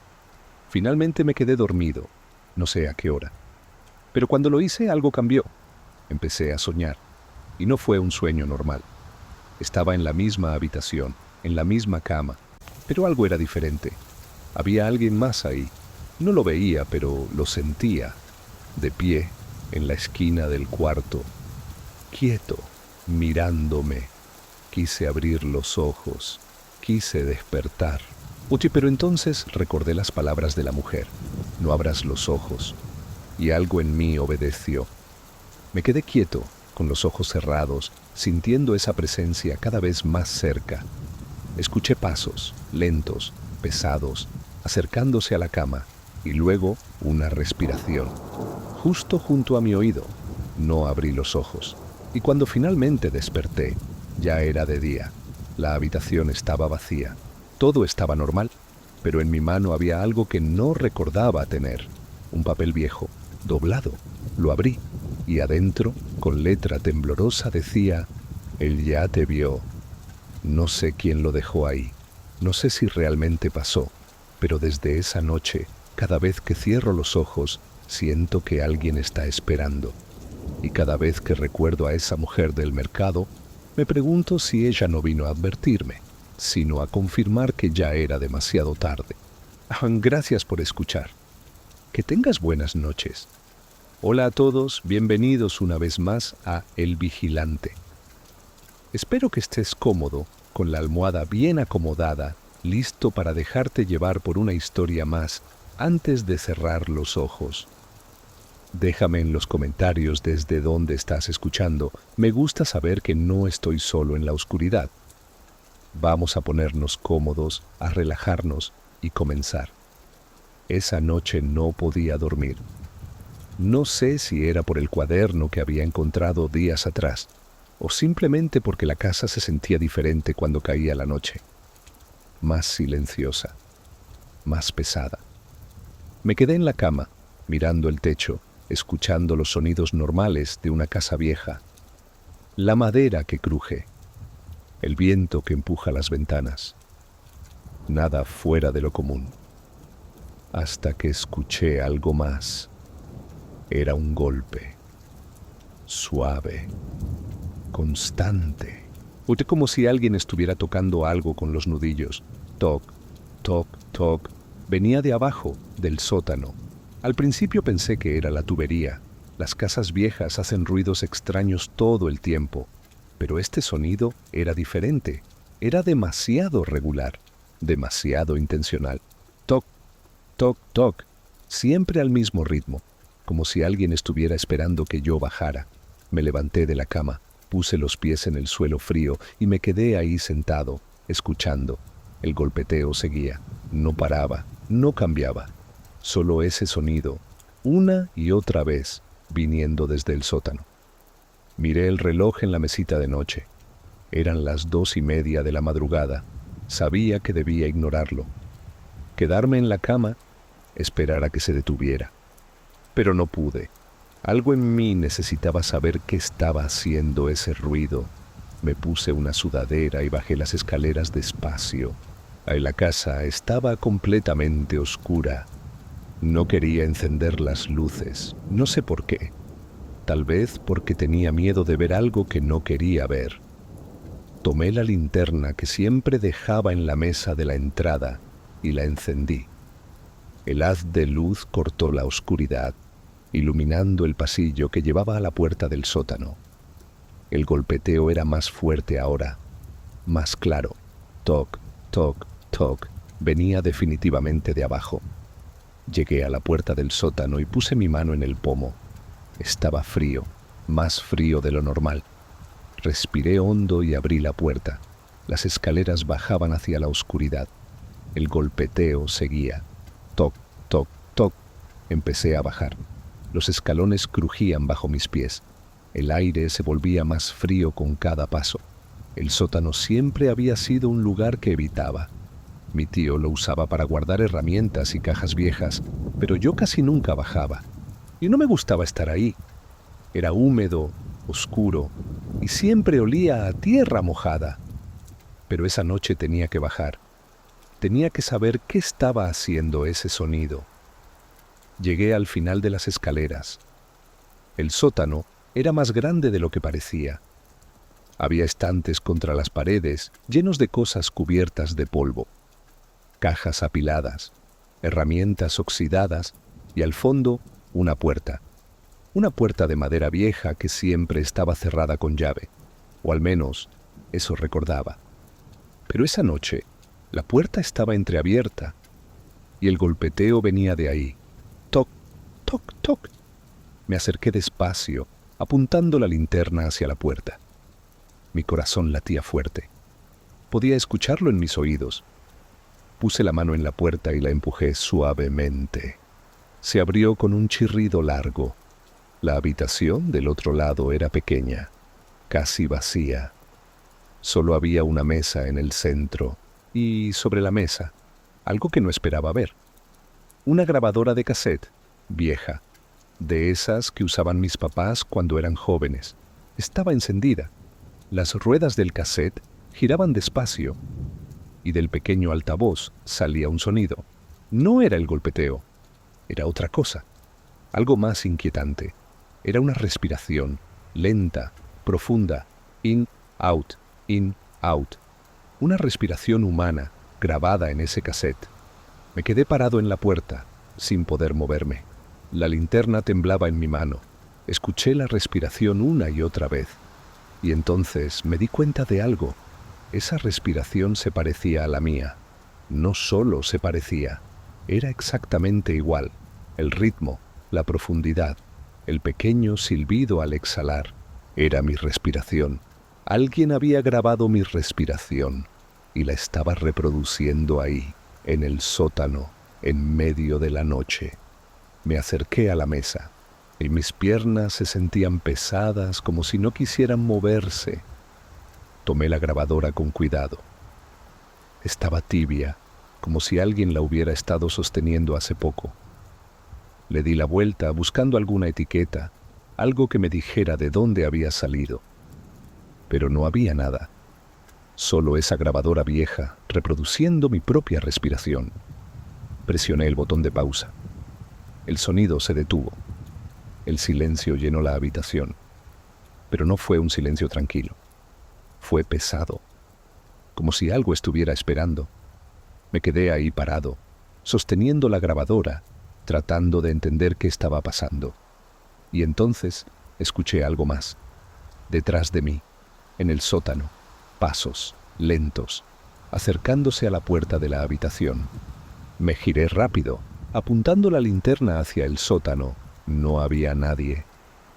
Finalmente me quedé dormido, no sé a qué hora. Pero cuando lo hice, algo cambió. Empecé a soñar, y no fue un sueño normal. Estaba en la misma habitación, en la misma cama, pero algo era diferente. Había alguien más ahí. No lo veía, pero lo sentía, de pie, en la esquina del cuarto, quieto, mirándome. Quise abrir los ojos, quise despertar. Oye, pero entonces recordé las palabras de la mujer. No abras los ojos. Y algo en mí obedeció. Me quedé quieto, con los ojos cerrados, sintiendo esa presencia cada vez más cerca. Escuché pasos, lentos, pesados, acercándose a la cama, y luego una respiración, justo junto a mi oído. No abrí los ojos, y cuando finalmente desperté, ya era de día. La habitación estaba vacía. Todo estaba normal, pero en mi mano había algo que no recordaba tener. Un papel viejo, doblado. Lo abrí, y adentro, con letra temblorosa, decía: «Él ya te vio». No sé quién lo dejó ahí. No sé si realmente pasó, pero desde esa noche, cada vez que cierro los ojos, siento que alguien está esperando. Y cada vez que recuerdo a esa mujer del mercado, me pregunto si ella no vino a advertirme, sino a confirmar que ya era demasiado tarde. Gracias por escuchar. Que tengas buenas noches. Hola a todos, bienvenidos una vez más a El Vigilante. Espero que estés cómodo, con la almohada bien acomodada, listo para dejarte llevar por una historia más antes de cerrar los ojos. Déjame en los comentarios desde dónde estás escuchando. Me gusta saber que no estoy solo en la oscuridad. Vamos a ponernos cómodos, a relajarnos y comenzar. Esa noche no podía dormir. No sé si era por el cuaderno que había encontrado días atrás, o simplemente porque la casa se sentía diferente cuando caía la noche. Más silenciosa, más pesada. Me quedé en la cama, mirando el techo, escuchando los sonidos normales de una casa vieja. La madera que cruje, el viento que empuja las ventanas. Nada fuera de lo común. Hasta que escuché algo más. Era un golpe. Suave. Constante. Fue como si alguien estuviera tocando algo con los nudillos. Toc, toc, toc. Venía de abajo, del sótano. Al principio pensé que era la tubería. Las casas viejas hacen ruidos extraños todo el tiempo. Pero este sonido era diferente. Era demasiado regular. Demasiado intencional. Toc, toc, toc. Siempre al mismo ritmo. Como si alguien estuviera esperando que yo bajara. Me levanté de la cama. Puse los pies en el suelo frío y me quedé ahí sentado, escuchando. El golpeteo seguía. No paraba, no cambiaba. Solo ese sonido, una y otra vez, viniendo desde el sótano. Miré el reloj en la mesita de noche. Eran las 2:30 de la madrugada. Sabía que debía ignorarlo. Quedarme en la cama, esperar a que se detuviera. Pero no pude. Algo en mí necesitaba saber qué estaba haciendo ese ruido. Me puse una sudadera y bajé las escaleras despacio. La casa estaba completamente oscura. No quería encender las luces, no sé por qué. Tal vez porque tenía miedo de ver algo que no quería ver. Tomé la linterna que siempre dejaba en la mesa de la entrada y la encendí. El haz de luz cortó la oscuridad, iluminando el pasillo que llevaba a la puerta del sótano. El golpeteo era más fuerte ahora, más claro. Toc, toc, toc. Venía definitivamente de abajo. Llegué a la puerta del sótano y puse mi mano en el pomo. Estaba frío, más frío de lo normal. Respiré hondo y abrí la puerta. Las escaleras bajaban hacia la oscuridad. El golpeteo seguía. Toc, toc, toc. Empecé a bajar. Los escalones crujían bajo mis pies. El aire se volvía más frío con cada paso. El sótano siempre había sido un lugar que evitaba. Mi tío lo usaba para guardar herramientas y cajas viejas, pero yo casi nunca bajaba. Y no me gustaba estar ahí. Era húmedo, oscuro, y siempre olía a tierra mojada. Pero esa noche tenía que bajar. Tenía que saber qué estaba haciendo ese sonido. Llegué al final de las escaleras. El sótano era más grande de lo que parecía. Había estantes contra las paredes, llenos de cosas cubiertas de polvo. Cajas apiladas, herramientas oxidadas y al fondo una puerta. Una puerta de madera vieja que siempre estaba cerrada con llave, o al menos eso recordaba. Pero esa noche la puerta estaba entreabierta y el golpeteo venía de ahí. Toc, toc, toc. Me acerqué despacio, apuntando la linterna hacia la puerta. Mi corazón latía fuerte. Podía escucharlo en mis oídos. Puse la mano en la puerta y la empujé suavemente. Se abrió con un chirrido largo. La habitación del otro lado era pequeña, casi vacía. Solo había una mesa en el centro y sobre la mesa, algo que no esperaba ver. Una grabadora de cassette, vieja, de esas que usaban mis papás cuando eran jóvenes. Estaba encendida. Las ruedas del cassette giraban despacio y del pequeño altavoz salía un sonido. No era el golpeteo, era otra cosa, algo más inquietante. Era una respiración, lenta, profunda, in, out, una respiración humana grabada en ese cassette. Me quedé parado en la puerta, sin poder moverme. La linterna temblaba en mi mano. Escuché la respiración una y otra vez. Y entonces me di cuenta de algo. Esa respiración se parecía a la mía. No solo se parecía, era exactamente igual. El ritmo, la profundidad, el pequeño silbido al exhalar, era mi respiración. Alguien había grabado mi respiración y la estaba reproduciendo ahí, en el sótano, en medio de la noche. Me acerqué a la mesa y mis piernas se sentían pesadas como si no quisieran moverse. Tomé la grabadora con cuidado. Estaba tibia, como si alguien la hubiera estado sosteniendo hace poco. Le di la vuelta buscando alguna etiqueta, algo que me dijera de dónde había salido. Pero no había nada, solo esa grabadora vieja reproduciendo mi propia respiración. Presioné el botón de pausa. El sonido se detuvo. El silencio llenó la habitación. Pero no fue un silencio tranquilo. Fue pesado, como si algo estuviera esperando. Me quedé ahí parado, sosteniendo la grabadora, tratando de entender qué estaba pasando. Y entonces escuché algo más. Detrás de mí, en el sótano, pasos, lentos, acercándose a la puerta de la habitación. Me giré rápido, apuntando la linterna hacia el sótano. No había nadie.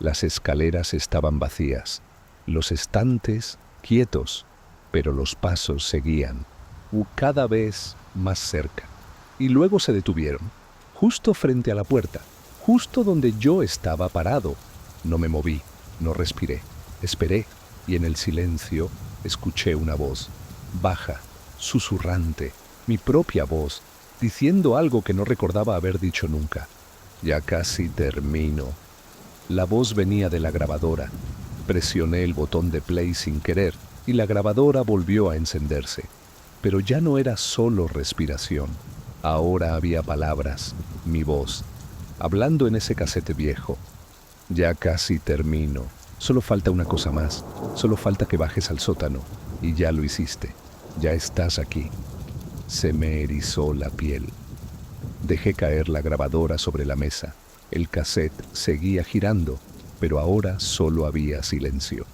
Las escaleras estaban vacías, los estantes quietos, pero los pasos seguían, cada vez más cerca. Y luego se detuvieron, justo frente a la puerta, justo donde yo estaba parado. No me moví, no respiré, esperé, y en el silencio escuché una voz, baja, susurrante, mi propia voz, diciendo algo que no recordaba haber dicho nunca. Ya casi termino. La voz venía de la grabadora. Presioné el botón de play sin querer y la grabadora volvió a encenderse. Pero ya no era solo respiración. Ahora había palabras, mi voz, hablando en ese casete viejo. Ya casi termino. Solo falta una cosa más. Solo falta que bajes al sótano. Y ya lo hiciste. Ya estás aquí. Se me erizó la piel. Dejé caer la grabadora sobre la mesa. El casete seguía girando, pero ahora solo había silencio.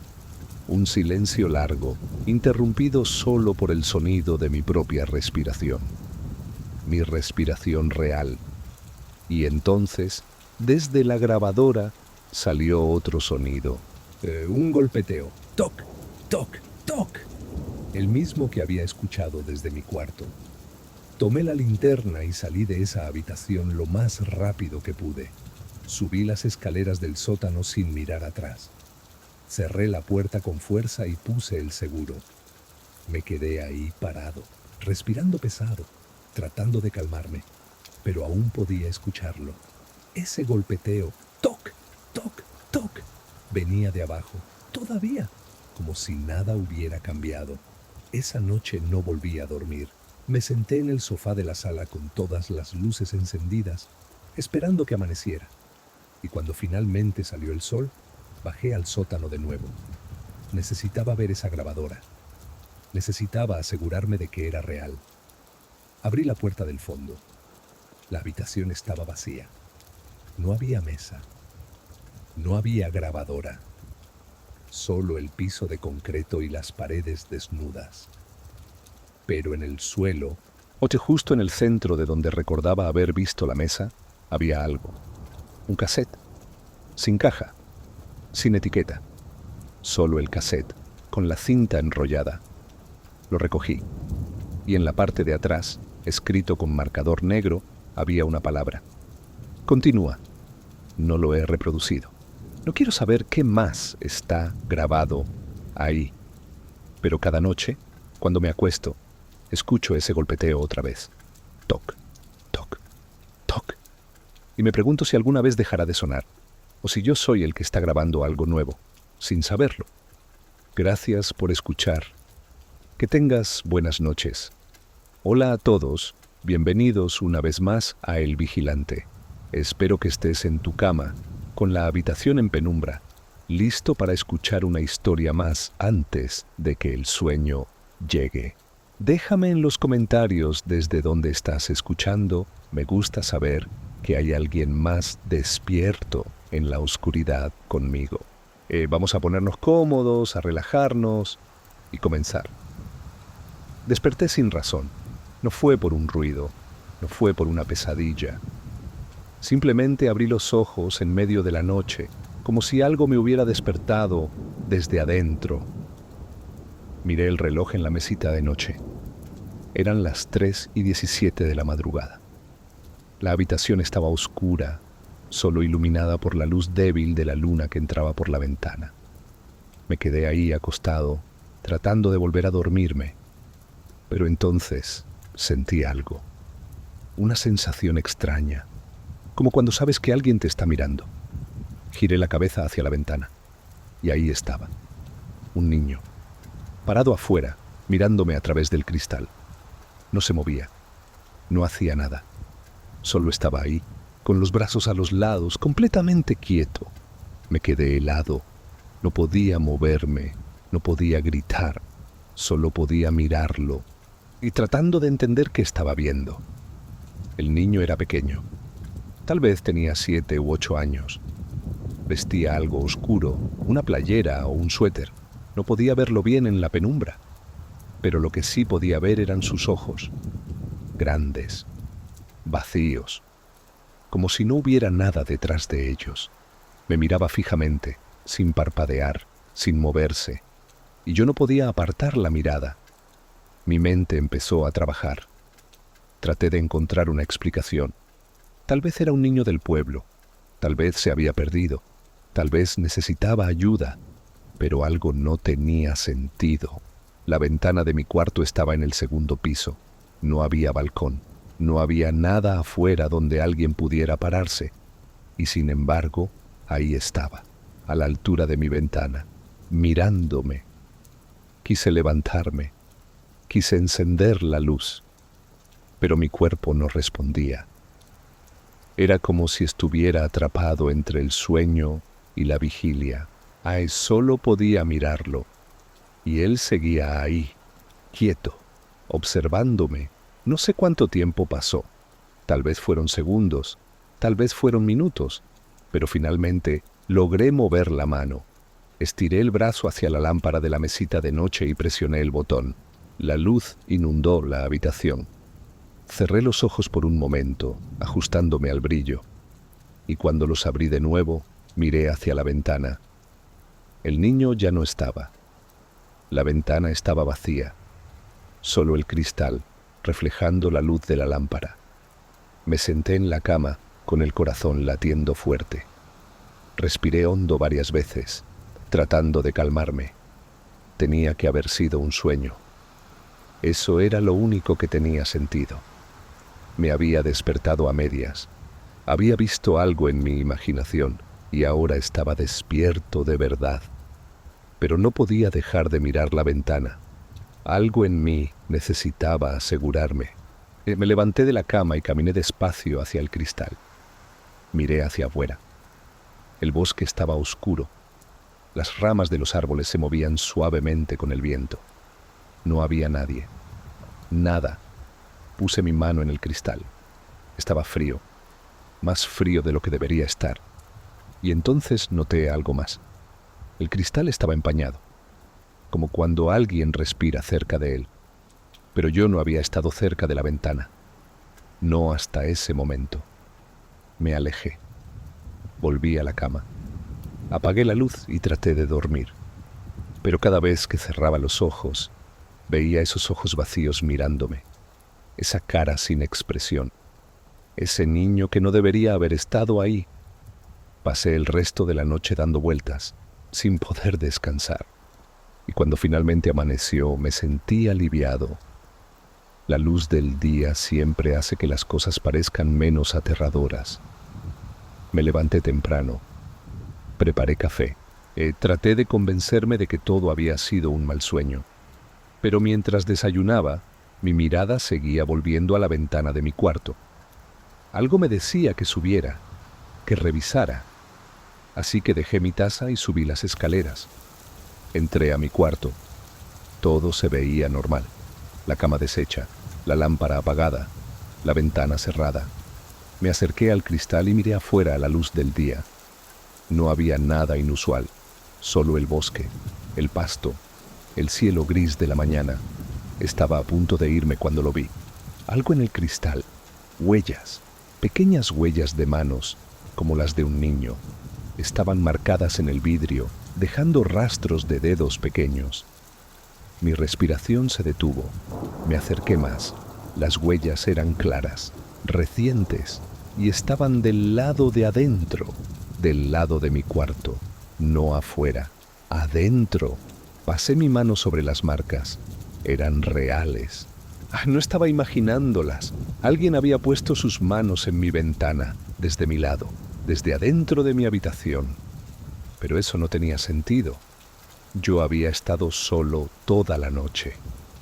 Un silencio largo, interrumpido solo por el sonido de mi propia respiración. Mi respiración real. Y entonces, desde la grabadora, salió otro sonido. Un golpeteo. Toc, toc, toc. El mismo que había escuchado desde mi cuarto. Tomé la linterna y salí de esa habitación lo más rápido que pude. Subí las escaleras del sótano sin mirar atrás. Cerré la puerta con fuerza y puse el seguro. Me quedé ahí parado, respirando pesado, tratando de calmarme, pero aún podía escucharlo. Ese golpeteo, toc, toc, toc, venía de abajo, todavía, como si nada hubiera cambiado. Esa noche no volví a dormir. Me senté en el sofá de la sala con todas las luces encendidas, esperando que amaneciera. Y cuando finalmente salió el sol, bajé al sótano de nuevo. Necesitaba ver esa grabadora. Necesitaba asegurarme de que era real. Abrí la puerta del fondo. La habitación estaba vacía. No había mesa. No había grabadora. Solo el piso de concreto y las paredes desnudas. Pero en el suelo, justo en el centro de donde recordaba haber visto la mesa, había algo. Un casete. Sin caja. Sin etiqueta. Solo el casete, con la cinta enrollada. Lo recogí. Y en la parte de atrás, escrito con marcador negro, había una palabra. Continúa. No lo he reproducido. No quiero saber qué más está grabado ahí. Pero cada noche, cuando me acuesto, escucho ese golpeteo otra vez. Toc, toc, toc. Y me pregunto si alguna vez dejará de sonar, o si yo soy el que está grabando algo nuevo, sin saberlo. Gracias por escuchar. Que tengas buenas noches. Hola a todos, bienvenidos una vez más a El Vigilante. Espero que estés en tu cama, con la habitación en penumbra, listo para escuchar una historia más antes de que el sueño llegue. Déjame en los comentarios desde donde estás escuchando. Me gusta saber que hay alguien más despierto en la oscuridad conmigo. Vamos a ponernos cómodos, a relajarnos y comenzar. Desperté sin razón. No fue por un ruido, no fue por una pesadilla. Simplemente abrí los ojos en medio de la noche, como si algo me hubiera despertado desde adentro. Miré el reloj en la mesita de noche. Eran las 3:17 de la madrugada. La habitación estaba oscura, solo iluminada por la luz débil de la luna que entraba por la ventana. Me quedé ahí acostado, tratando de volver a dormirme. Pero entonces sentí algo, una sensación extraña, como cuando sabes que alguien te está mirando. Giré la cabeza hacia la ventana, y ahí estaba, un niño, parado afuera, mirándome a través del cristal. No se movía, no hacía nada, solo estaba ahí, con los brazos a los lados, completamente quieto. Me quedé helado, no podía moverme, no podía gritar, solo podía mirarlo, y tratando de entender qué estaba viendo. El niño era pequeño, tal vez tenía 7 u 8 años. Vestía algo oscuro, una playera o un suéter. No podía verlo bien en la penumbra, pero lo que sí podía ver eran sus ojos, grandes, vacíos, como si no hubiera nada detrás de ellos. Me miraba fijamente, sin parpadear, sin moverse, y yo no podía apartar la mirada. Mi mente empezó a trabajar. Traté de encontrar una explicación. Tal vez era un niño del pueblo, tal vez se había perdido, tal vez necesitaba ayuda, pero algo no tenía sentido. La ventana de mi cuarto estaba en el segundo piso. No había balcón, no había nada afuera donde alguien pudiera pararse. Y sin embargo, ahí estaba, a la altura de mi ventana, mirándome. Quise levantarme, quise encender la luz, pero mi cuerpo no respondía. Era como si estuviera atrapado entre el sueño y la vigilia. Solo podía mirarlo, y él seguía ahí, quieto, observándome. No sé cuánto tiempo pasó. Tal vez fueron segundos, tal vez fueron minutos, pero finalmente logré mover la mano. Estiré el brazo hacia la lámpara de la mesita de noche y presioné el botón. La luz inundó la habitación. Cerré los ojos por un momento, ajustándome al brillo, y cuando los abrí de nuevo, miré hacia la ventana. El niño ya no estaba. La ventana estaba vacía, solo el cristal, reflejando la luz de la lámpara. Me senté en la cama, con el corazón latiendo fuerte. Respiré hondo varias veces, tratando de calmarme. Tenía que haber sido un sueño. Eso era lo único que tenía sentido. Me había despertado a medias. Había visto algo en mi imaginación y ahora estaba despierto de verdad. Pero no podía dejar de mirar la ventana. Algo en mí necesitaba asegurarme. Me levanté de la cama y caminé despacio hacia el cristal. Miré hacia afuera. El bosque estaba oscuro. Las ramas de los árboles se movían suavemente con el viento. No había nadie. Nada. Puse mi mano en el cristal. Estaba frío, más frío de lo que debería estar. Y entonces noté algo más. El cristal estaba empañado, como cuando alguien respira cerca de él. Pero yo no había estado cerca de la ventana. No hasta ese momento. Me alejé. Volví a la cama. Apagué la luz y traté de dormir. Pero cada vez que cerraba los ojos, veía esos ojos vacíos mirándome. Esa cara sin expresión. Ese niño que no debería haber estado ahí. Pasé el resto de la noche dando vueltas, sin poder descansar. Y cuando finalmente amaneció, me sentí aliviado. La luz del día siempre hace que las cosas parezcan menos aterradoras. Me levanté temprano. Preparé café. Traté de convencerme de que todo había sido un mal sueño. Pero mientras desayunaba, mi mirada seguía volviendo a la ventana de mi cuarto. Algo me decía que subiera, que revisara. Así que dejé mi taza y subí las escaleras. Entré a mi cuarto. Todo se veía normal. La cama deshecha, la lámpara apagada, la ventana cerrada. Me acerqué al cristal y miré afuera a la luz del día. No había nada inusual. Solo el bosque, el pasto, el cielo gris de la mañana. Estaba a punto de irme cuando lo vi. Algo en el cristal, huellas, pequeñas huellas de manos, como las de un niño. Estaban marcadas en el vidrio, dejando rastros de dedos pequeños. Mi respiración se detuvo. Me acerqué más. Las huellas eran claras, recientes, y estaban del lado de adentro, del lado de mi cuarto, no afuera, adentro. Pasé mi mano sobre las marcas. Eran reales. No estaba imaginándolas. Alguien había puesto sus manos en mi ventana, desde mi lado, desde adentro de mi habitación. Pero eso no tenía sentido. Yo había estado solo toda la noche.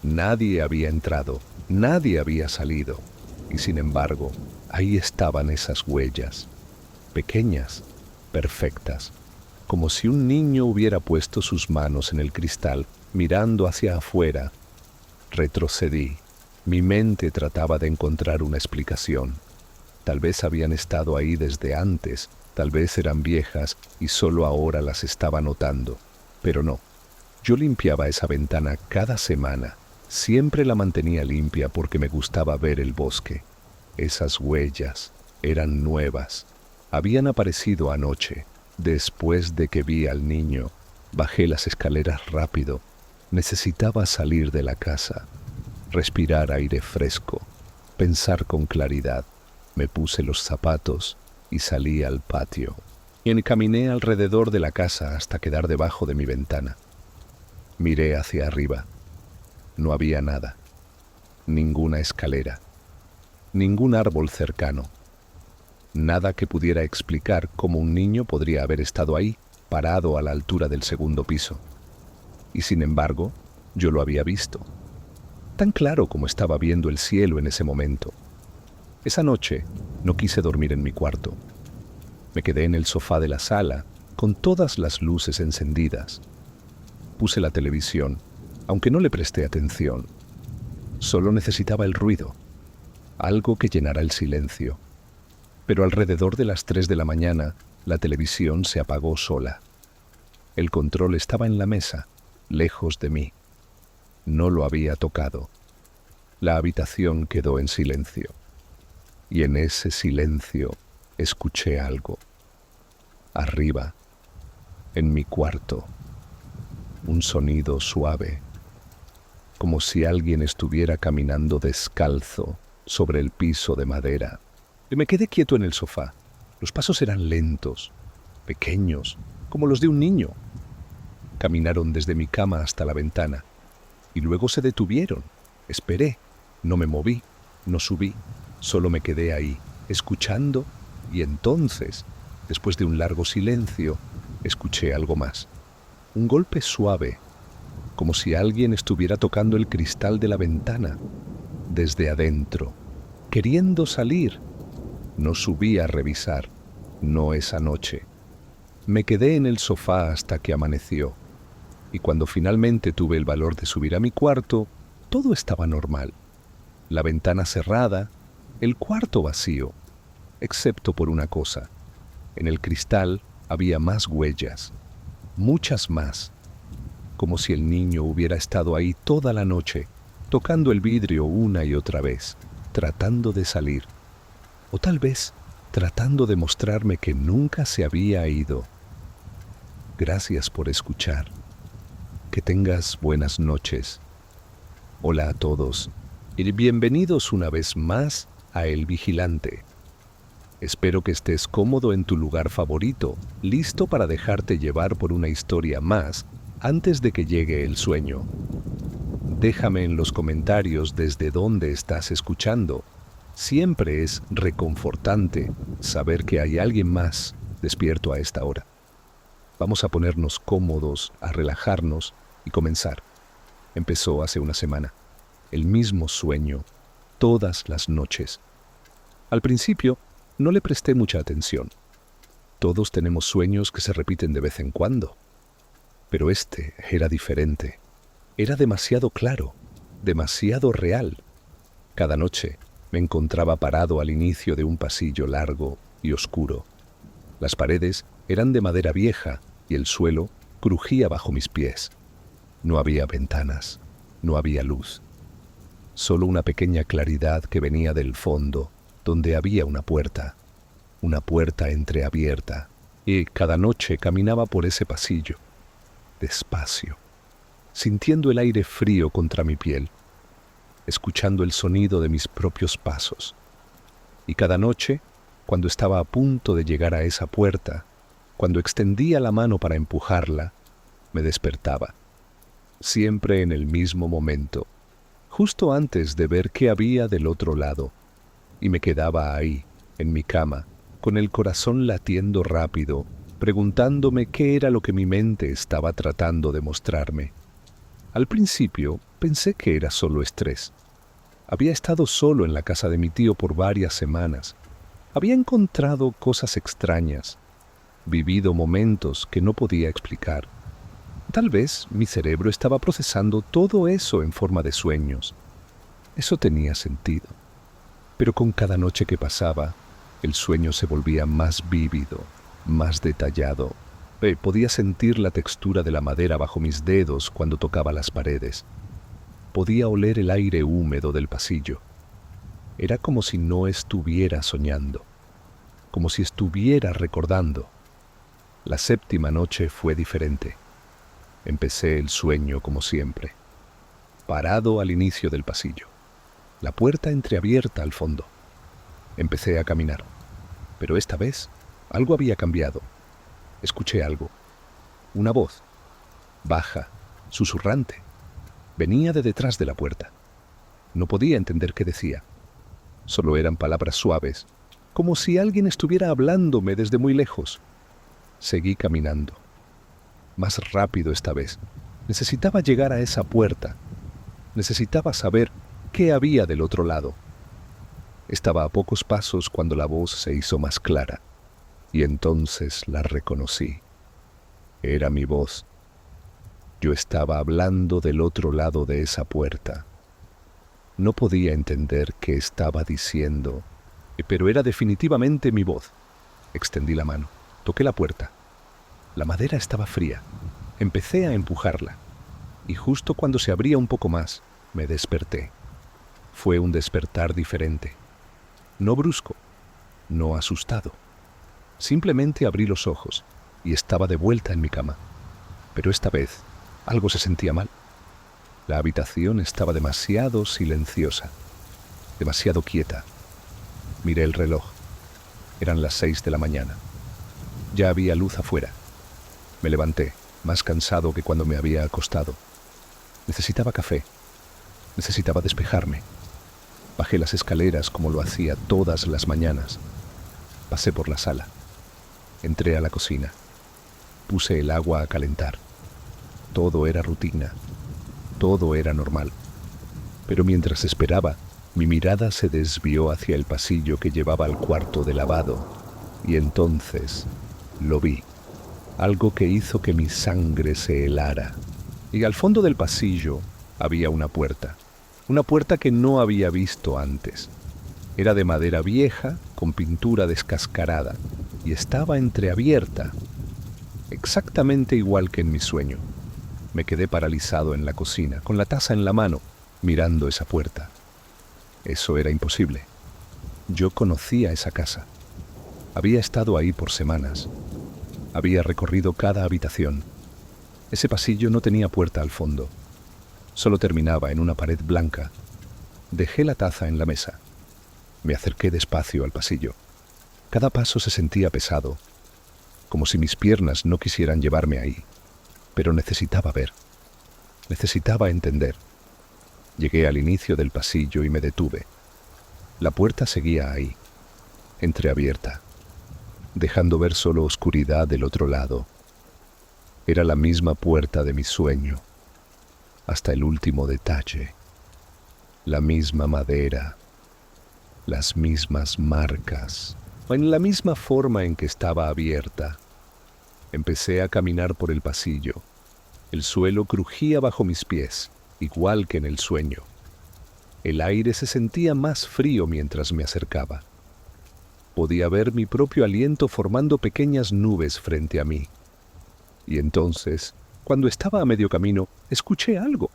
Nadie había entrado, nadie había salido. Y sin embargo, ahí estaban esas huellas, pequeñas, perfectas, como si un niño hubiera puesto sus manos en el cristal, mirando hacia afuera. Retrocedí. Mi mente trataba de encontrar una explicación. Tal vez habían estado ahí desde antes, tal vez eran viejas y solo ahora las estaba notando. Pero no. Yo limpiaba esa ventana cada semana. Siempre la mantenía limpia porque me gustaba ver el bosque. Esas huellas eran nuevas. Habían aparecido anoche. Después de que vi al niño, bajé las escaleras rápido. Necesitaba salir de la casa, respirar aire fresco, pensar con claridad. Me puse los zapatos y salí al patio. Y caminé alrededor de la casa hasta quedar debajo de mi ventana. Miré hacia arriba. No había nada. Ninguna escalera. Ningún árbol cercano. Nada que pudiera explicar cómo un niño podría haber estado ahí, parado a la altura del segundo piso. Y sin embargo, yo lo había visto. Tan claro como estaba viendo el cielo en ese momento. Esa noche no quise dormir en mi cuarto. Me quedé en el sofá de la sala, con todas las luces encendidas. Puse la televisión, aunque no le presté atención. Solo necesitaba el ruido, algo que llenara el silencio. Pero alrededor de las 3 de la mañana, la televisión se apagó sola. El control estaba en la mesa, lejos de mí. No lo había tocado. La habitación quedó en silencio. Y en ese silencio escuché algo. Arriba, en mi cuarto, un sonido suave, como si alguien estuviera caminando descalzo sobre el piso de madera. Y me quedé quieto en el sofá. Los pasos eran lentos, pequeños, como los de un niño. Caminaron desde mi cama hasta la ventana, y luego se detuvieron. Esperé, no me moví, no subí, solo me quedé ahí, escuchando, y entonces, después de un largo silencio, escuché algo más. Un golpe suave, como si alguien estuviera tocando el cristal de la ventana, desde adentro, queriendo salir. No subí a revisar, no esa noche. Me quedé en el sofá hasta que amaneció, y cuando finalmente tuve el valor de subir a mi cuarto, todo estaba normal. La ventana cerrada, el cuarto vacío, excepto por una cosa. En el cristal había más huellas, muchas más, como si el niño hubiera estado ahí toda la noche, tocando el vidrio una y otra vez, tratando de salir. O tal vez tratando de mostrarme que nunca se había ido. Gracias por escuchar. Que tengas buenas noches. Hola a todos y bienvenidos una vez más a El Vigilante. Espero que estés cómodo en tu lugar favorito, listo para dejarte llevar por una historia más antes de que llegue el sueño. Déjame en los comentarios desde dónde estás escuchando. Siempre es reconfortante saber que hay alguien más despierto a esta hora. Vamos a ponernos cómodos, a relajarnos y comenzar. Empezó hace una semana. El mismo sueño, todas las noches. Al principio, no le presté mucha atención. Todos tenemos sueños que se repiten de vez en cuando. Pero este era diferente. Era demasiado claro, demasiado real. Cada noche me encontraba parado al inicio de un pasillo largo y oscuro. Las paredes eran de madera vieja y el suelo crujía bajo mis pies. No había ventanas, no había luz. Solo una pequeña claridad que venía del fondo, donde había una puerta entreabierta, y cada noche caminaba por ese pasillo, despacio, sintiendo el aire frío contra mi piel, escuchando el sonido de mis propios pasos. Y cada noche, cuando estaba a punto de llegar a esa puerta, cuando extendía la mano para empujarla, me despertaba, siempre en el mismo momento, justo antes de ver qué había del otro lado, y me quedaba ahí, en mi cama, con el corazón latiendo rápido, preguntándome qué era lo que mi mente estaba tratando de mostrarme. Al principio pensé que era solo estrés. Había estado solo en la casa de mi tío por varias semanas. Había encontrado cosas extrañas, vivido momentos que no podía explicar. Tal vez mi cerebro estaba procesando todo eso en forma de sueños. Eso tenía sentido. Pero con cada noche que pasaba, el sueño se volvía más vívido, más detallado. Podía sentir la textura de la madera bajo mis dedos cuando tocaba las paredes. Podía oler el aire húmedo del pasillo. Era como si no estuviera soñando, como si estuviera recordando. La séptima noche fue diferente. Empecé el sueño como siempre, parado al inicio del pasillo, la puerta entreabierta al fondo. Empecé a caminar, pero esta vez algo había cambiado. Escuché algo, una voz, baja, susurrante. Venía de detrás de la puerta. No podía entender qué decía. Solo eran palabras suaves, como si alguien estuviera hablándome desde muy lejos. Seguí caminando. Más rápido esta vez. Necesitaba llegar a esa puerta. Necesitaba saber qué había del otro lado. Estaba a pocos pasos cuando la voz se hizo más clara, y entonces la reconocí. Era mi voz. Yo estaba hablando del otro lado de esa puerta. No podía entender qué estaba diciendo, pero era definitivamente mi voz. Extendí la mano, toqué la puerta. La madera estaba fría. Empecé a empujarla, y justo cuando se abría un poco más, me desperté. Fue un despertar diferente. No brusco, no asustado. Simplemente abrí los ojos y estaba de vuelta en mi cama. Pero esta vez, algo se sentía mal. La habitación estaba demasiado silenciosa, demasiado quieta. Miré el reloj. Eran las 6 de la mañana. Ya había luz afuera. Me levanté, más cansado que cuando me había acostado. Necesitaba café. Necesitaba despejarme. Bajé las escaleras como lo hacía todas las mañanas. Pasé por la sala. Entré a la cocina. Puse el agua a calentar. Todo era rutina. Todo era normal. Pero mientras esperaba, mi mirada se desvió hacia el pasillo que llevaba al cuarto de lavado. Y entonces lo vi. Algo que hizo que mi sangre se helara. Y al fondo del pasillo había una puerta que no había visto antes. Era de madera vieja, con pintura descascarada, y estaba entreabierta, exactamente igual que en mi sueño. Me quedé paralizado en la cocina, con la taza en la mano, mirando esa puerta. Eso era imposible. Yo conocía esa casa. Había estado ahí por semanas. Había recorrido cada habitación. Ese pasillo no tenía puerta al fondo. Solo terminaba en una pared blanca. Dejé la taza en la mesa. Me acerqué despacio al pasillo. Cada paso se sentía pesado, como si mis piernas no quisieran llevarme ahí. Pero necesitaba ver. Necesitaba entender. Llegué al inicio del pasillo y me detuve. La puerta seguía ahí, entreabierta, dejando ver solo oscuridad del otro lado. Era la misma puerta de mi sueño, hasta el último detalle. La misma madera, las mismas marcas, en la misma forma en que estaba abierta. Empecé a caminar por el pasillo. El suelo crujía bajo mis pies, igual que en el sueño. El aire se sentía más frío mientras me acercaba. Podía ver mi propio aliento formando pequeñas nubes frente a mí. Y entonces, cuando estaba a medio camino, escuché algo.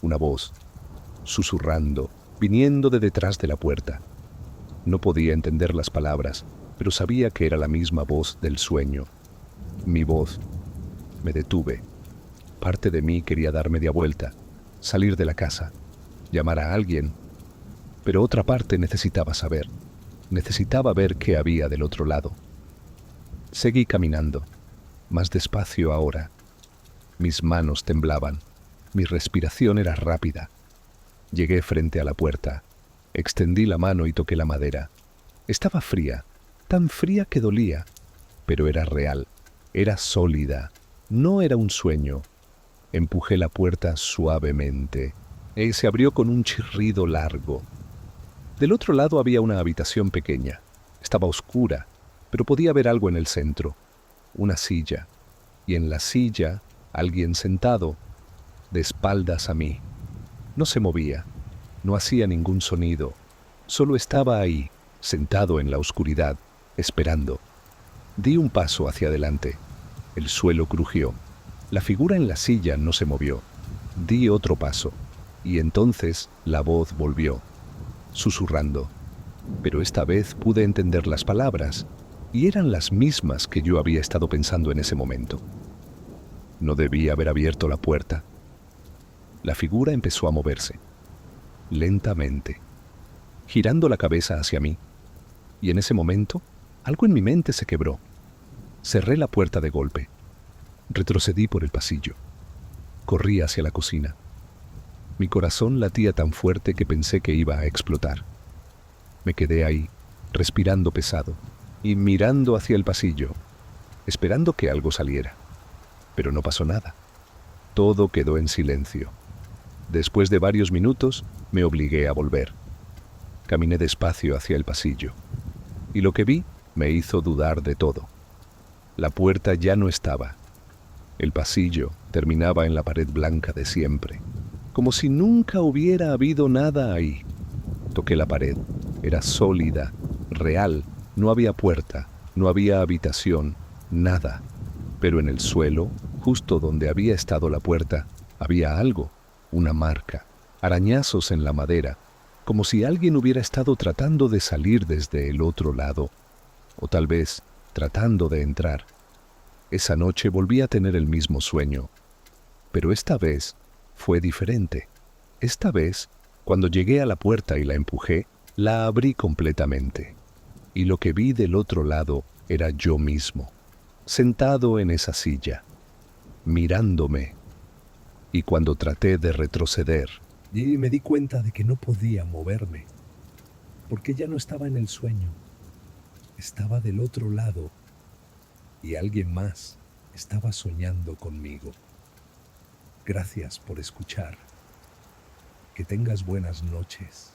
Una voz, susurrando, viniendo de detrás de la puerta. No podía entender las palabras, pero sabía que era la misma voz del sueño. Mi voz. Me detuve. Parte de mí quería dar media vuelta, salir de la casa, llamar a alguien, pero otra parte necesitaba saber. Necesitaba ver qué había del otro lado. Seguí caminando, más despacio ahora. Mis manos temblaban, mi respiración era rápida. Llegué frente a la puerta, extendí la mano y toqué la madera. Estaba fría, tan fría que dolía, pero era real, era sólida, no era un sueño. Empujé la puerta suavemente y se abrió con un chirrido largo. Del otro lado había una habitación pequeña. Estaba oscura, pero podía ver algo en el centro. Una silla. Y en la silla, alguien sentado, de espaldas a mí. No se movía, no hacía ningún sonido. Solo estaba ahí, sentado en la oscuridad, esperando. Di un paso hacia adelante. El suelo crujió. La figura en la silla no se movió. Di otro paso. Y entonces la voz volvió, susurrando. Pero esta vez pude entender las palabras, y eran las mismas que yo había estado pensando en ese momento. No debía haber abierto la puerta. La figura empezó a moverse, lentamente, girando la cabeza hacia mí, y en ese momento, algo en mi mente se quebró. Cerré la puerta de golpe. Retrocedí por el pasillo. Corrí hacia la cocina. Mi corazón latía tan fuerte que pensé que iba a explotar. Me quedé ahí, respirando pesado, y mirando hacia el pasillo, esperando que algo saliera. Pero no pasó nada. Todo quedó en silencio. Después de varios minutos, me obligué a volver. Caminé despacio hacia el pasillo, y lo que vi me hizo dudar de todo. La puerta ya no estaba. El pasillo terminaba en la pared blanca de siempre, como si nunca hubiera habido nada ahí. Toqué la pared. Era sólida, real. No había puerta, no había habitación, nada. Pero en el suelo, justo donde había estado la puerta, había algo, una marca, arañazos en la madera, como si alguien hubiera estado tratando de salir desde el otro lado, o tal vez tratando de entrar. Esa noche volví a tener el mismo sueño, pero esta vez fue diferente. Esta vez, cuando llegué a la puerta y la empujé, la abrí completamente, y lo que vi del otro lado era yo mismo, sentado en esa silla, mirándome. Y cuando traté de retroceder, y me di cuenta de que no podía moverme, porque ya no estaba en el sueño, estaba del otro lado, y alguien más estaba soñando conmigo. Gracias por escuchar. Que tengas buenas noches.